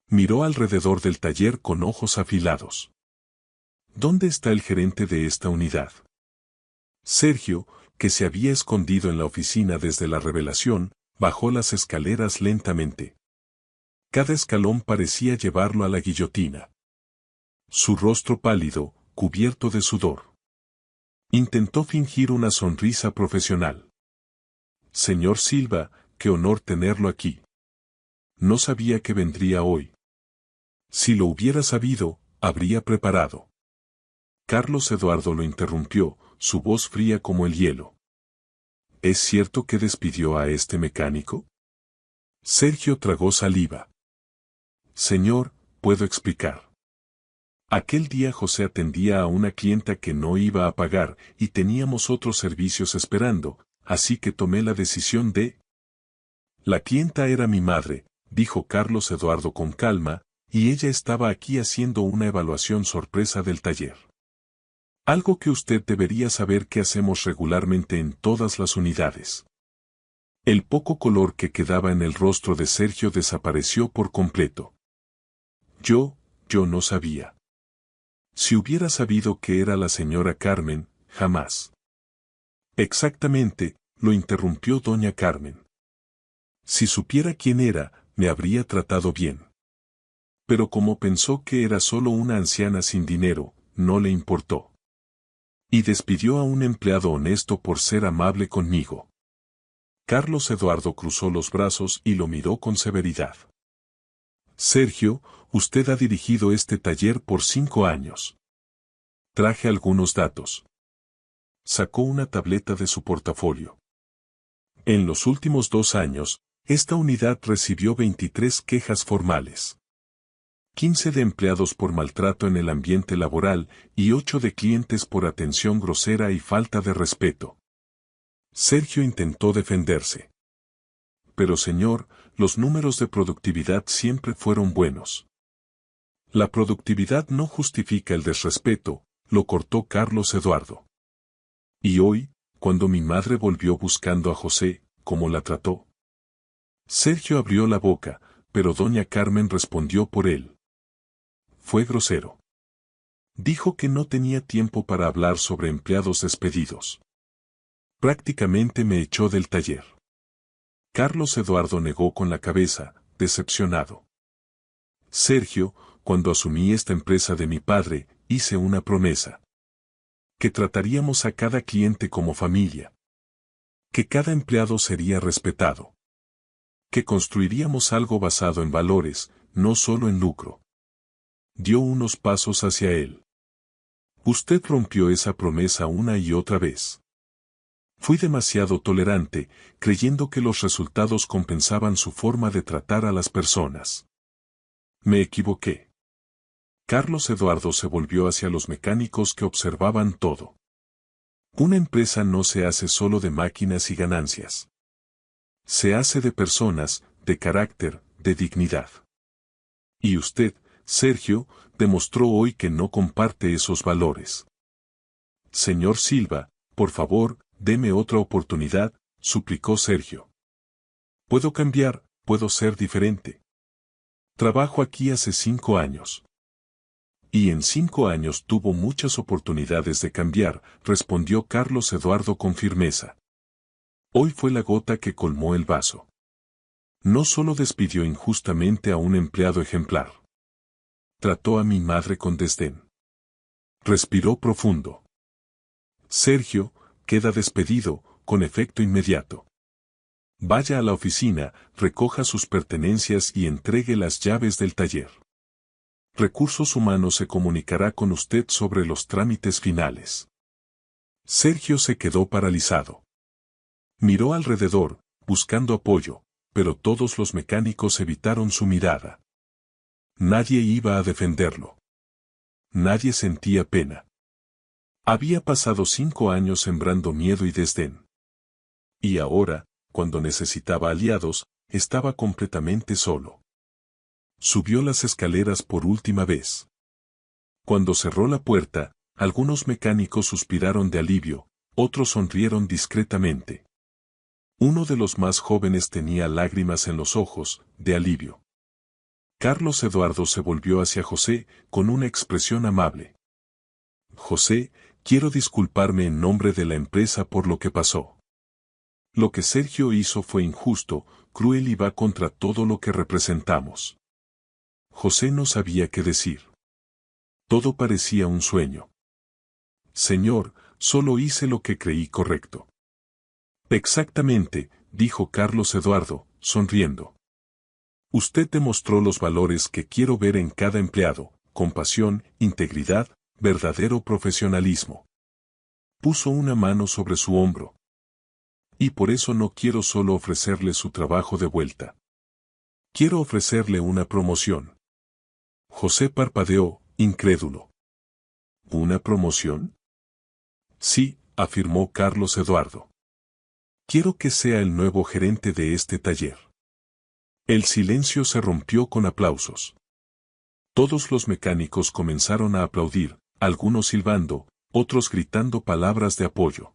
Miró alrededor del taller con ojos afilados. ¿Dónde está el gerente de esta unidad? Sergio, que se había escondido en la oficina desde la revelación, bajó las escaleras lentamente. Cada escalón parecía llevarlo a la guillotina. Su rostro pálido, cubierto de sudor. Intentó fingir una sonrisa profesional. Señor Silva, qué honor tenerlo aquí. No sabía que vendría hoy. Si lo hubiera sabido, habría preparado. Carlos Eduardo lo interrumpió, su voz fría como el hielo. ¿Es cierto que despidió a este mecánico? Sergio tragó saliva. Señor, puedo explicar. Aquel día José atendía a una clienta que no iba a pagar y teníamos otros servicios esperando, así que tomé la decisión de... La clienta era mi madre, dijo Carlos Eduardo con calma, y ella estaba aquí haciendo una evaluación sorpresa del taller. Algo que usted debería saber que hacemos regularmente en todas las unidades. El poco color que quedaba en el rostro de Sergio desapareció por completo. Yo no sabía. Si hubiera sabido que era la señora Carmen, jamás. Exactamente, lo interrumpió doña Carmen. Si supiera quién era, me habría tratado bien. Pero como pensó que era solo una anciana sin dinero, no le importó. Y despidió a un empleado honesto por ser amable conmigo. Carlos Eduardo cruzó los brazos y lo miró con severidad. Sergio, usted ha dirigido este taller por 5 años. Traje algunos datos. Sacó una tableta de su portafolio. En los últimos 2 años, esta unidad recibió 23 quejas formales. 15 de empleados por maltrato en el ambiente laboral y 8 de clientes por atención grosera y falta de respeto. Sergio intentó defenderse. Pero señor, los números de productividad siempre fueron buenos. La productividad no justifica el desrespeto, lo cortó Carlos Eduardo. Y hoy, cuando mi madre volvió buscando a José, ¿cómo la trató? Sergio abrió la boca, pero doña Carmen respondió por él. Fue grosero. Dijo que no tenía tiempo para hablar sobre empleados despedidos. Prácticamente me echó del taller. Carlos Eduardo negó con la cabeza, decepcionado. Sergio, cuando asumí esta empresa de mi padre, hice una promesa. Que trataríamos a cada cliente como familia. Que cada empleado sería respetado. Que construiríamos algo basado en valores, no solo en lucro. Dio unos pasos hacia él. Usted rompió esa promesa una y otra vez. Fui demasiado tolerante, creyendo que los resultados compensaban su forma de tratar a las personas. Me equivoqué. Carlos Eduardo se volvió hacia los mecánicos que observaban todo. Una empresa no se hace solo de máquinas y ganancias. Se hace de personas, de carácter, de dignidad. Y usted, Sergio, demostró hoy que no comparte esos valores. Señor Silva, por favor, deme otra oportunidad, suplicó Sergio. Puedo cambiar, puedo ser diferente. Trabajo aquí hace 5 años. Y en 5 años tuvo muchas oportunidades de cambiar, respondió Carlos Eduardo con firmeza. Hoy fue la gota que colmó el vaso. No solo despidió injustamente a un empleado ejemplar. Trató a mi madre con desdén. Respiró profundo. Sergio, queda despedido, con efecto inmediato. Vaya a la oficina, recoja sus pertenencias y entregue las llaves del taller. Recursos Humanos se comunicará con usted sobre los trámites finales. Sergio se quedó paralizado. Miró alrededor, buscando apoyo, pero todos los mecánicos evitaron su mirada. Nadie iba a defenderlo. Nadie sentía pena. Había pasado 5 años sembrando miedo y desdén. Y ahora, cuando necesitaba aliados, estaba completamente solo. Subió las escaleras por última vez. Cuando cerró la puerta, algunos mecánicos suspiraron de alivio, otros sonrieron discretamente. Uno de los más jóvenes tenía lágrimas en los ojos, de alivio. Carlos Eduardo se volvió hacia José, con una expresión amable. José, quiero disculparme en nombre de la empresa por lo que pasó. Lo que Sergio hizo fue injusto, cruel y va contra todo lo que representamos. José no sabía qué decir. Todo parecía un sueño. Señor, solo hice lo que creí correcto. Exactamente, dijo Carlos Eduardo, sonriendo. Usted demostró los valores que quiero ver en cada empleado: compasión, integridad, verdadero profesionalismo. Puso una mano sobre su hombro. Y por eso no quiero solo ofrecerle su trabajo de vuelta. Quiero ofrecerle una promoción. José parpadeó, incrédulo. ¿Una promoción? Sí, afirmó Carlos Eduardo. Quiero que sea el nuevo gerente de este taller. El silencio se rompió con aplausos. Todos los mecánicos comenzaron a aplaudir, algunos silbando, otros gritando palabras de apoyo.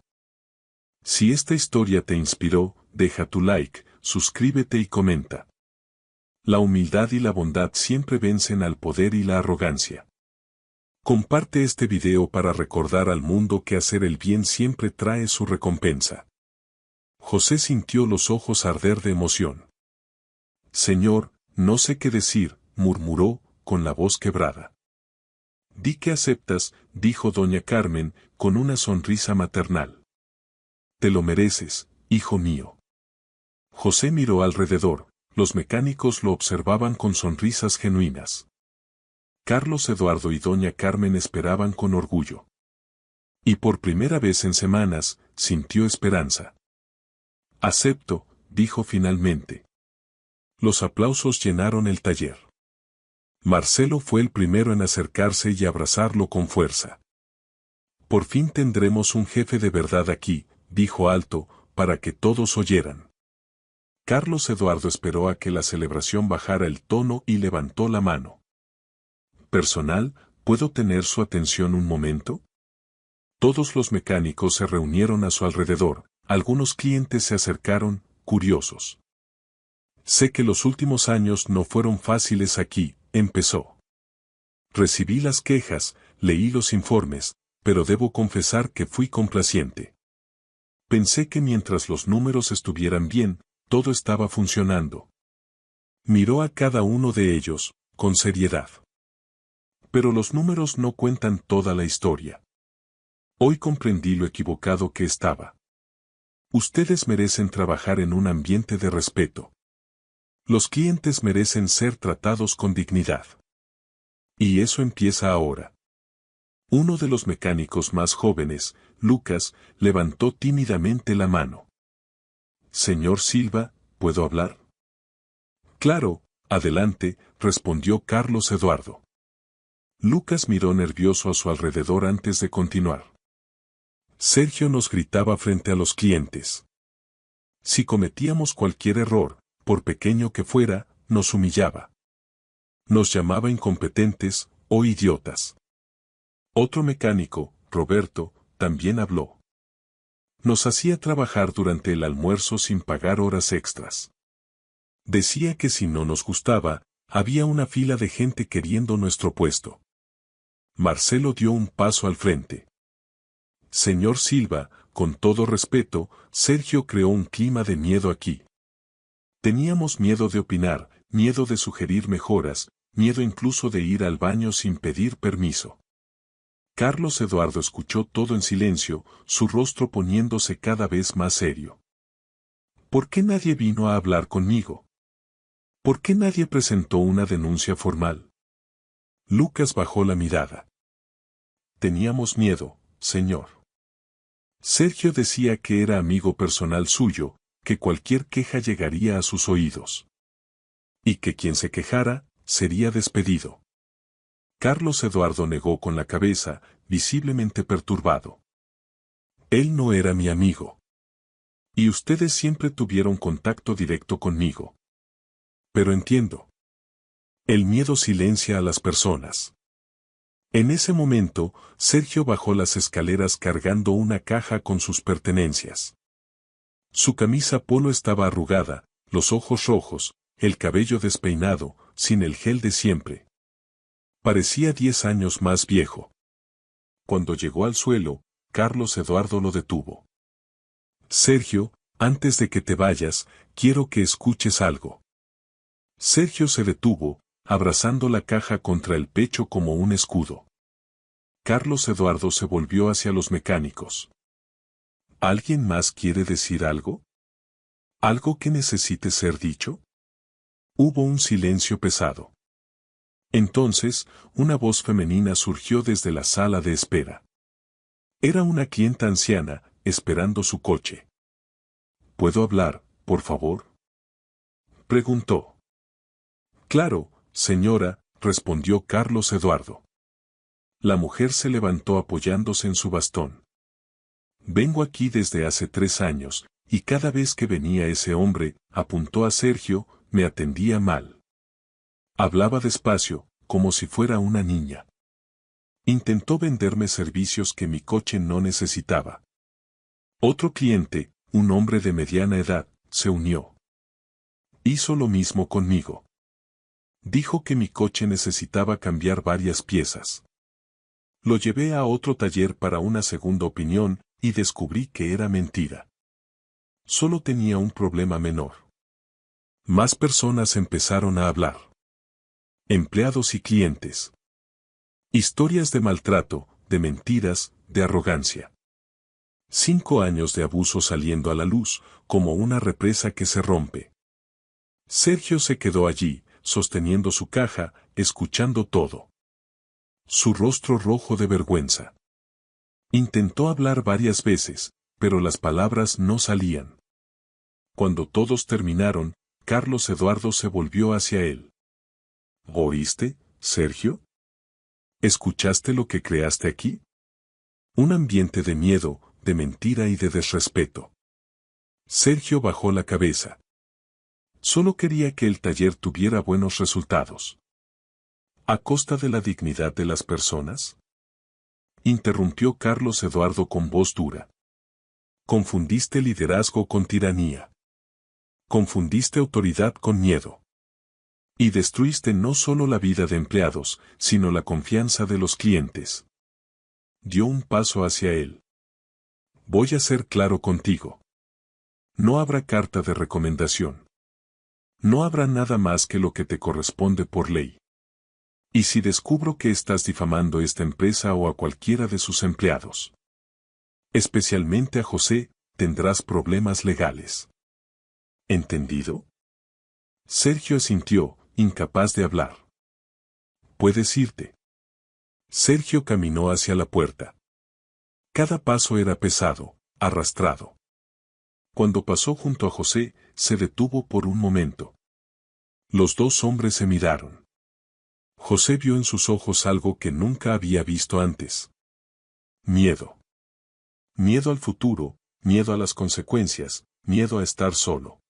Si esta historia te inspiró, deja tu like, suscríbete y comenta. La humildad y la bondad siempre vencen al poder y la arrogancia. Comparte este video para recordar al mundo que hacer el bien siempre trae su recompensa. José sintió los ojos arder de emoción. Señor, no sé qué decir, murmuró, con la voz quebrada. Di que aceptas, dijo doña Carmen, con una sonrisa maternal. Te lo mereces, hijo mío. José miró alrededor, los mecánicos lo observaban con sonrisas genuinas. Carlos Eduardo y doña Carmen esperaban con orgullo. Y por primera vez en semanas, sintió esperanza. Acepto, dijo finalmente. Los aplausos llenaron el taller. Marcelo fue el primero en acercarse y abrazarlo con fuerza. Por fin tendremos un jefe de verdad aquí, dijo alto, para que todos oyeran. Carlos Eduardo esperó a que la celebración bajara el tono y levantó la mano. Personal, ¿puedo tener su atención un momento? Todos los mecánicos se reunieron a su alrededor, algunos clientes se acercaron, curiosos. Sé que los últimos años no fueron fáciles aquí, empezó. Recibí las quejas, leí los informes, pero debo confesar que fui complaciente. Pensé que mientras los números estuvieran bien, todo estaba funcionando. Miró a cada uno de ellos, con seriedad. Pero los números no cuentan toda la historia. Hoy comprendí lo equivocado que estaba. Ustedes merecen trabajar en un ambiente de respeto. Los clientes merecen ser tratados con dignidad. Y eso empieza ahora. Uno de los mecánicos más jóvenes, Lucas, levantó tímidamente la mano. Señor Silva, ¿puedo hablar? Claro, adelante, respondió Carlos Eduardo. Lucas miró nervioso a su alrededor antes de continuar. Sergio nos gritaba frente a los clientes. Si cometíamos cualquier error, por pequeño que fuera, nos humillaba. Nos llamaba incompetentes o idiotas. Otro mecánico, Roberto, también habló. Nos hacía trabajar durante el almuerzo sin pagar horas extras. Decía que si no nos gustaba, había una fila de gente queriendo nuestro puesto. Marcelo dio un paso al frente. Señor Silva, con todo respeto, Sergio creó un clima de miedo aquí. Teníamos miedo de opinar, miedo de sugerir mejoras, miedo incluso de ir al baño sin pedir permiso. Carlos Eduardo escuchó todo en silencio, su rostro poniéndose cada vez más serio. ¿Por qué nadie vino a hablar conmigo? ¿Por qué nadie presentó una denuncia formal? Lucas bajó la mirada. Teníamos miedo, señor. Sergio decía que era amigo personal suyo, que cualquier queja llegaría a sus oídos. Y que quien se quejara, sería despedido. Carlos Eduardo negó con la cabeza, visiblemente perturbado. Él no era mi amigo. Y ustedes siempre tuvieron contacto directo conmigo. Pero entiendo. El miedo silencia a las personas. En ese momento, Sergio bajó las escaleras cargando una caja con sus pertenencias. Su camisa polo estaba arrugada, los ojos rojos, el cabello despeinado, sin el gel de siempre. Parecía 10 años más viejo. Cuando llegó al suelo, Carlos Eduardo lo detuvo. Sergio, antes de que te vayas, quiero que escuches algo. Sergio se detuvo, abrazando la caja contra el pecho como un escudo. Carlos Eduardo se volvió hacia los mecánicos. ¿Alguien más quiere decir algo? ¿Algo que necesite ser dicho? Hubo un silencio pesado. Entonces, una voz femenina surgió desde la sala de espera. Era una clienta anciana, esperando su coche. ¿Puedo hablar, por favor?, preguntó. Claro, señora, respondió Carlos Eduardo. La mujer se levantó apoyándose en su bastón. Vengo aquí desde hace 3 años, y cada vez que venía ese hombre, apuntó a Sergio, me atendía mal. Hablaba despacio, como si fuera una niña. Intentó venderme servicios que mi coche no necesitaba. Otro cliente, un hombre de mediana edad, se unió. Hizo lo mismo conmigo. Dijo que mi coche necesitaba cambiar varias piezas. Lo llevé a otro taller para una segunda opinión, y descubrí que era mentira. Solo tenía un problema menor. Más personas empezaron a hablar. Empleados y clientes. Historias de maltrato, de mentiras, de arrogancia. 5 años de abuso saliendo a la luz, como una represa que se rompe. Sergio se quedó allí, sosteniendo su caja, escuchando todo. Su rostro rojo de vergüenza. Intentó hablar varias veces, pero las palabras no salían. Cuando todos terminaron, Carlos Eduardo se volvió hacia él. ¿Oíste, Sergio? ¿Escuchaste lo que creaste aquí? Un ambiente de miedo, de mentira y de desrespeto. Sergio bajó la cabeza. Solo quería que el taller tuviera buenos resultados. ¿A costa de la dignidad de las personas?, interrumpió Carlos Eduardo con voz dura. Confundiste liderazgo con tiranía. Confundiste autoridad con miedo. Y destruiste no solo la vida de empleados, sino la confianza de los clientes. Dio un paso hacia él. Voy a ser claro contigo. No habrá carta de recomendación. No habrá nada más que lo que te corresponde por ley. ¿Y si descubro que estás difamando esta empresa o a cualquiera de sus empleados? Especialmente a José, tendrás problemas legales. ¿Entendido? Sergio asintió, incapaz de hablar. Puedes irte. Sergio caminó hacia la puerta. Cada paso era pesado, arrastrado. Cuando pasó junto a José, se detuvo por un momento. Los dos hombres se miraron. José vio en sus ojos algo que nunca había visto antes. Miedo. Miedo al futuro, miedo a las consecuencias, miedo a estar solo.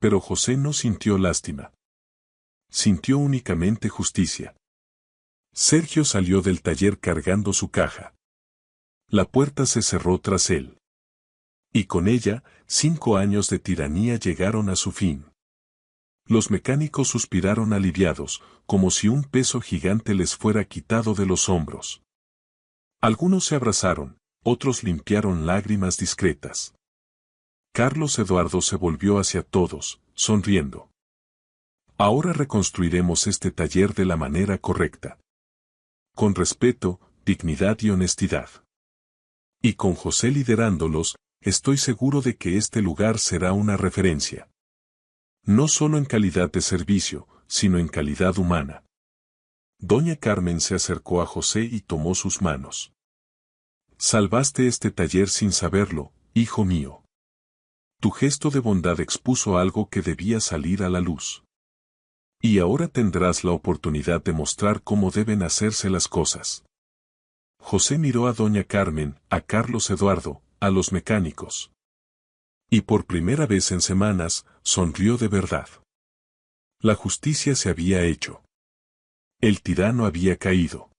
Pero José no sintió lástima. Sintió únicamente justicia. Sergio salió del taller cargando su caja. La puerta se cerró tras él. Y con ella, 5 años de tiranía llegaron a su fin. Los mecánicos suspiraron aliviados, como si un peso gigante les fuera quitado de los hombros. Algunos se abrazaron, otros limpiaron lágrimas discretas. Carlos Eduardo se volvió hacia todos, sonriendo. Ahora reconstruiremos este taller de la manera correcta. Con respeto, dignidad y honestidad. Y con José liderándolos, estoy seguro de que este lugar será una referencia. No solo en calidad de servicio, sino en calidad humana. Doña Carmen se acercó a José y tomó sus manos. Salvaste este taller sin saberlo, hijo mío. Tu gesto de bondad expuso algo que debía salir a la luz. Y ahora tendrás la oportunidad de mostrar cómo deben hacerse las cosas. José miró a Doña Carmen, a Carlos Eduardo, a los mecánicos. Y por primera vez en semanas, sonrió de verdad. La justicia se había hecho. El tirano había caído.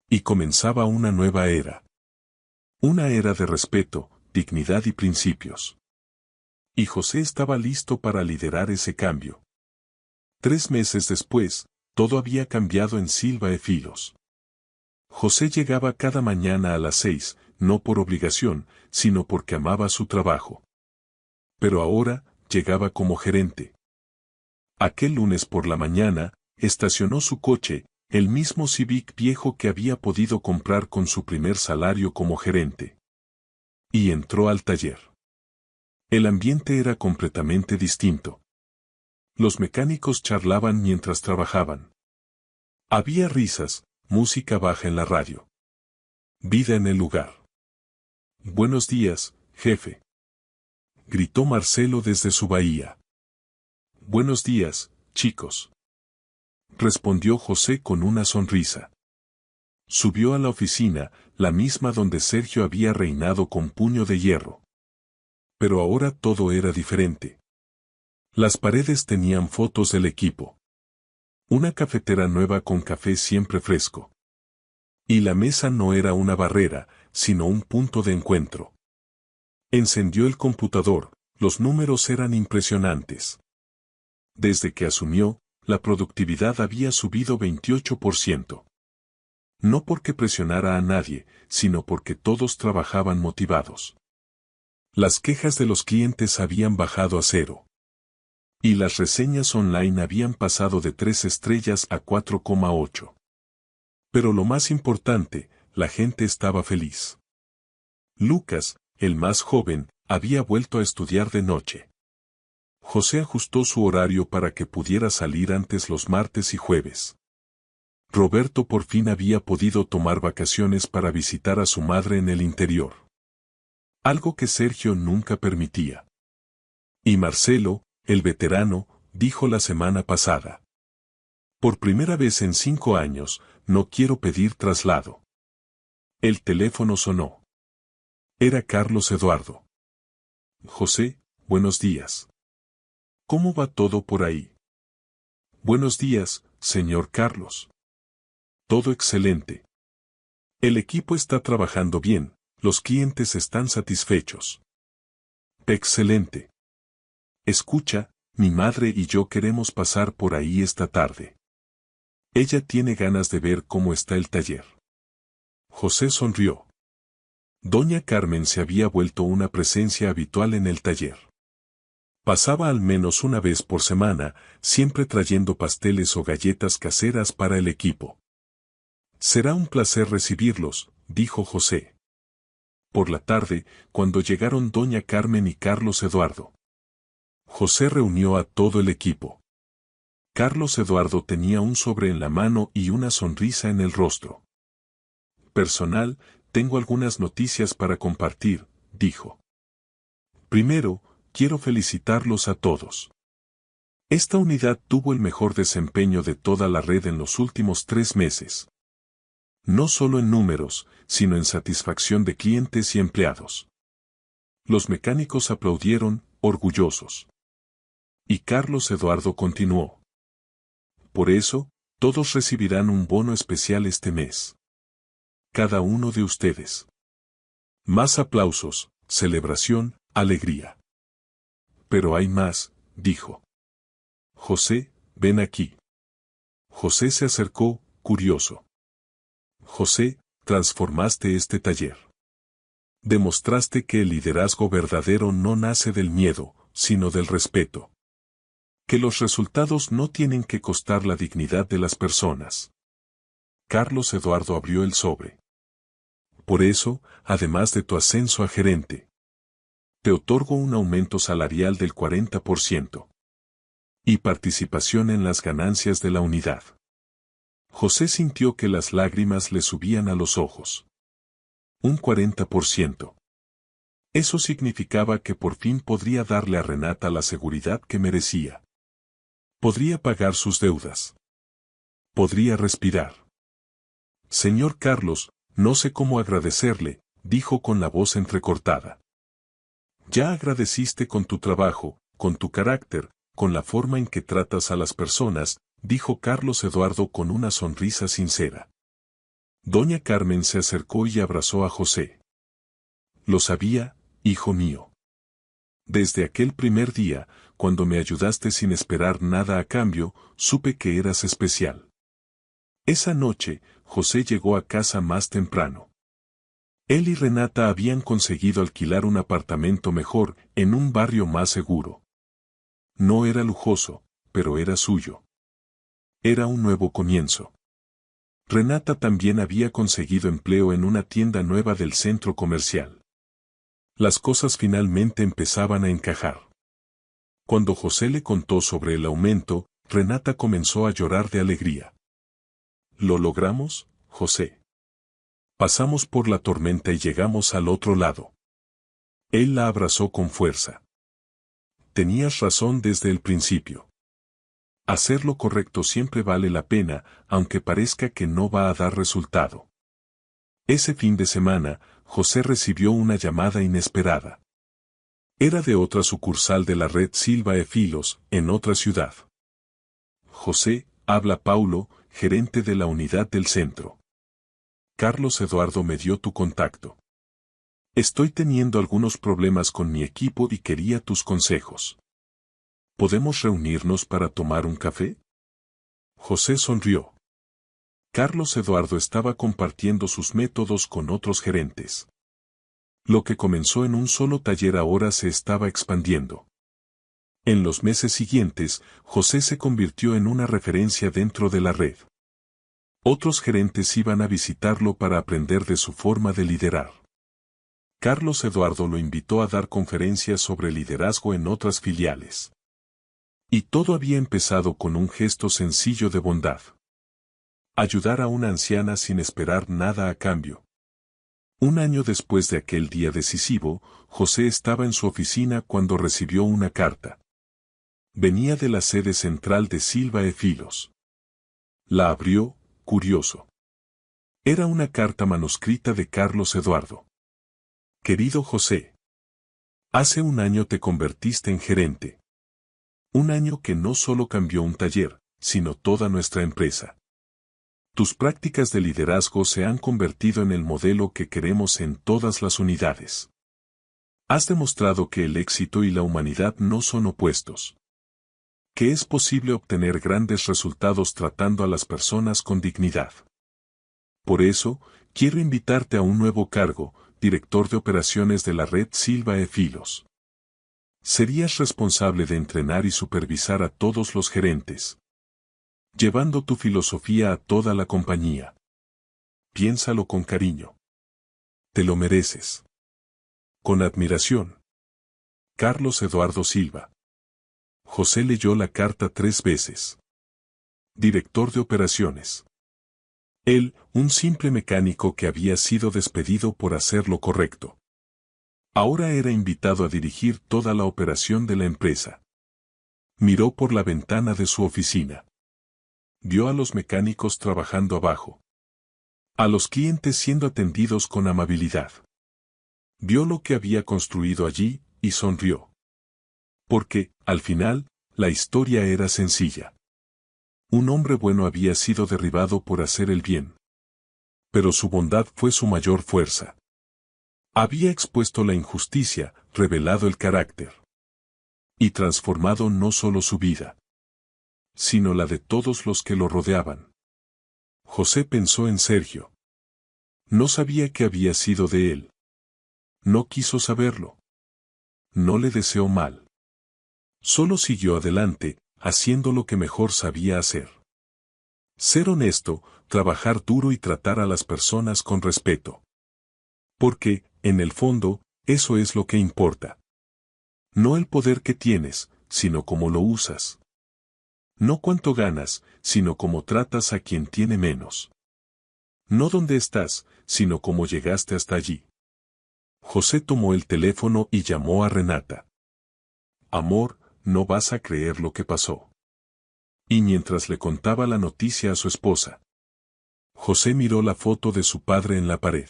Y comenzaba una nueva era. Una era de respeto, dignidad y principios. Y José estaba listo para liderar ese cambio. 3 meses después, todo había cambiado en Silva e Filos. José llegaba cada mañana a las 6, no por obligación, sino porque amaba su trabajo. Pero ahora, llegaba como gerente. Aquel lunes por la mañana, estacionó su coche, el mismo Civic viejo que había podido comprar con su primer salario como gerente. Y entró al taller. El ambiente era completamente distinto. Los mecánicos charlaban mientras trabajaban. Había risas, música baja en la radio. Vida en el lugar. Buenos días, jefe. Gritó Marcelo desde su bahía. Buenos días, chicos. Respondió José con una sonrisa. Subió a la oficina, la misma donde Sergio había reinado con puño de hierro. Pero ahora todo era diferente. Las paredes tenían fotos del equipo. Una cafetera nueva con café siempre fresco. Y la mesa no era una barrera, sino un punto de encuentro. Encendió el computador, los números eran impresionantes. Desde que asumió, la productividad había subido 28%. No porque presionara a nadie, sino porque todos trabajaban motivados. Las quejas de los clientes habían bajado a 0. Y las reseñas online habían pasado de 3 estrellas a 4,8. Pero lo más importante, la gente estaba feliz. Lucas, el más joven, había vuelto a estudiar de noche. José ajustó su horario para que pudiera salir antes los martes y jueves. Roberto por fin había podido tomar vacaciones para visitar a su madre en el interior. Algo que Sergio nunca permitía. Y Marcelo, el veterano, dijo la semana pasada. Por primera vez en 5 años, no quiero pedir traslado. El teléfono sonó. Era Carlos Eduardo. José, buenos días. ¿Cómo va todo por ahí? Buenos días, señor Carlos. Todo excelente. El equipo está trabajando bien, los clientes están satisfechos. Excelente. Escucha, mi madre y yo queremos pasar por ahí esta tarde. Ella tiene ganas de ver cómo está el taller. José sonrió. Doña Carmen se había vuelto una presencia habitual en el taller. Pasaba al menos una vez por semana, siempre trayendo pasteles o galletas caseras para el equipo. Será un placer recibirlos, dijo José. Por la tarde, cuando llegaron Doña Carmen y Carlos Eduardo. José reunió a todo el equipo. Carlos Eduardo tenía un sobre en la mano y una sonrisa en el rostro. Personal, tengo algunas noticias para compartir, dijo. Primero, quiero felicitarlos a todos. Esta unidad tuvo el mejor desempeño de toda la red en los últimos 3 meses. No solo en números, sino en satisfacción de clientes y empleados. Los mecánicos aplaudieron, orgullosos. Y Carlos Eduardo continuó. Por eso, todos recibirán un bono especial este mes. Cada uno de ustedes. Más aplausos, celebración, alegría. Pero hay más, dijo. José, ven aquí. José se acercó, curioso. José, transformaste este taller. Demostraste que el liderazgo verdadero no nace del miedo, sino del respeto. Que los resultados no tienen que costar la dignidad de las personas. Carlos Eduardo abrió el sobre. Por eso, además de tu ascenso a gerente, te otorgo un aumento salarial del 40%. Y participación en las ganancias de la unidad. José sintió que las lágrimas le subían a los ojos. Un 40%. Eso significaba que por fin podría darle a Renata la seguridad que merecía. Podría pagar sus deudas. Podría respirar. Señor Carlos, no sé cómo agradecerle, dijo con la voz entrecortada. Ya agradeciste con tu trabajo, con tu carácter, con la forma en que tratas a las personas, dijo Carlos Eduardo con una sonrisa sincera. Doña Carmen se acercó y abrazó a José. Lo sabía, hijo mío. Desde aquel primer día, cuando me ayudaste sin esperar nada a cambio, supe que eras especial. Esa noche, José llegó a casa más temprano. Él y Renata habían conseguido alquilar un apartamento mejor, en un barrio más seguro. No era lujoso, pero era suyo. Era un nuevo comienzo. Renata también había conseguido empleo en una tienda nueva del centro comercial. Las cosas finalmente empezaban a encajar. Cuando José le contó sobre el aumento, Renata comenzó a llorar de alegría. ¿Lo logramos, José? Pasamos por la tormenta y llegamos al otro lado. Él la abrazó con fuerza. Tenías razón desde el principio. Hacer lo correcto siempre vale la pena, aunque parezca que no va a dar resultado. Ese fin de semana, José recibió una llamada inesperada. Era de otra sucursal de la red Silva e Filos, en otra ciudad. José, habla Paulo, gerente de la unidad del centro. Carlos Eduardo me dio tu contacto. Estoy teniendo algunos problemas con mi equipo y quería tus consejos. ¿Podemos reunirnos para tomar un café? José sonrió. Carlos Eduardo estaba compartiendo sus métodos con otros gerentes. Lo que comenzó en un solo taller ahora se estaba expandiendo. En los meses siguientes, José se convirtió en una referencia dentro de la red. Otros gerentes iban a visitarlo para aprender de su forma de liderar. Carlos Eduardo lo invitó a dar conferencias sobre liderazgo en otras filiales. Y todo había empezado con un gesto sencillo de bondad. Ayudar a una anciana sin esperar nada a cambio. Un año después de aquel día decisivo, José estaba en su oficina cuando recibió una carta. Venía de la sede central de Silva e Filos. La abrió, curioso. Era una carta manuscrita de Carlos Eduardo. Querido José. Hace un año te convertiste en gerente. Un año que no solo cambió un taller, sino toda nuestra empresa. Tus prácticas de liderazgo se han convertido en el modelo que queremos en todas las unidades. Has demostrado que el éxito y la humanidad no son opuestos. Que es posible obtener grandes resultados tratando a las personas con dignidad. Por eso, quiero invitarte a un nuevo cargo, director de operaciones de la red Silva e Filos. Serías responsable de entrenar y supervisar a todos los gerentes, llevando tu filosofía a toda la compañía. Piénsalo con cariño. Te lo mereces. Con admiración. Carlos Eduardo Silva. José leyó la carta 3 veces. Director de operaciones. Él, un simple mecánico que había sido despedido por hacer lo correcto. Ahora era invitado a dirigir toda la operación de la empresa. Miró por la ventana de su oficina. Vio a los mecánicos trabajando abajo. A los clientes siendo atendidos con amabilidad. Vio lo que había construido allí, y sonrió. Porque, al final, la historia era sencilla. Un hombre bueno había sido derribado por hacer el bien. Pero su bondad fue su mayor fuerza. Había expuesto la injusticia, revelado el carácter. Y transformado no solo su vida, sino la de todos los que lo rodeaban. José pensó en Sergio. No sabía qué había sido de él. No quiso saberlo. No le deseó mal. Solo siguió adelante, haciendo lo que mejor sabía hacer. Ser honesto, trabajar duro y tratar a las personas con respeto. Porque, en el fondo, eso es lo que importa. No el poder que tienes, sino cómo lo usas. No cuánto ganas, sino cómo tratas a quien tiene menos. No dónde estás, sino cómo llegaste hasta allí. José tomó el teléfono y llamó a Renata. Amor, no vas a creer lo que pasó. Y mientras le contaba la noticia a su esposa, José miró la foto de su padre en la pared.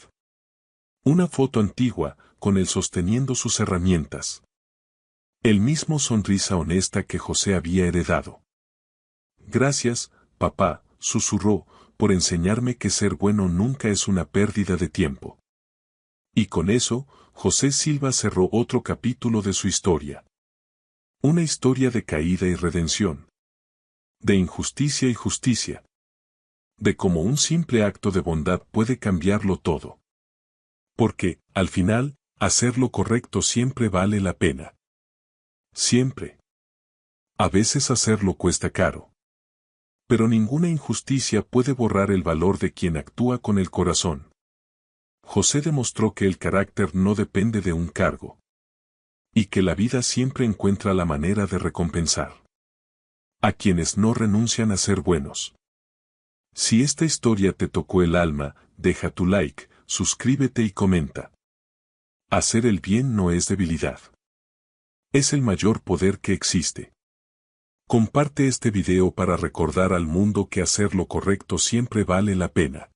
Una foto antigua, con él sosteniendo sus herramientas. El mismo sonrisa honesta que José había heredado. Gracias, papá, susurró, por enseñarme que ser bueno nunca es una pérdida de tiempo. Y con eso, José Silva cerró otro capítulo de su historia. Una historia de caída y redención. De injusticia y justicia. De cómo un simple acto de bondad puede cambiarlo todo. Porque, al final, hacer lo correcto siempre vale la pena. Siempre. A veces hacerlo cuesta caro. Pero ninguna injusticia puede borrar el valor de quien actúa con el corazón. José demostró que el carácter no depende de un cargo. Y que la vida siempre encuentra la manera de recompensar a quienes no renuncian a ser buenos. Si esta historia te tocó el alma, deja tu like, suscríbete y comenta. Hacer el bien no es debilidad. Es el mayor poder que existe. Comparte este video para recordar al mundo que hacer lo correcto siempre vale la pena.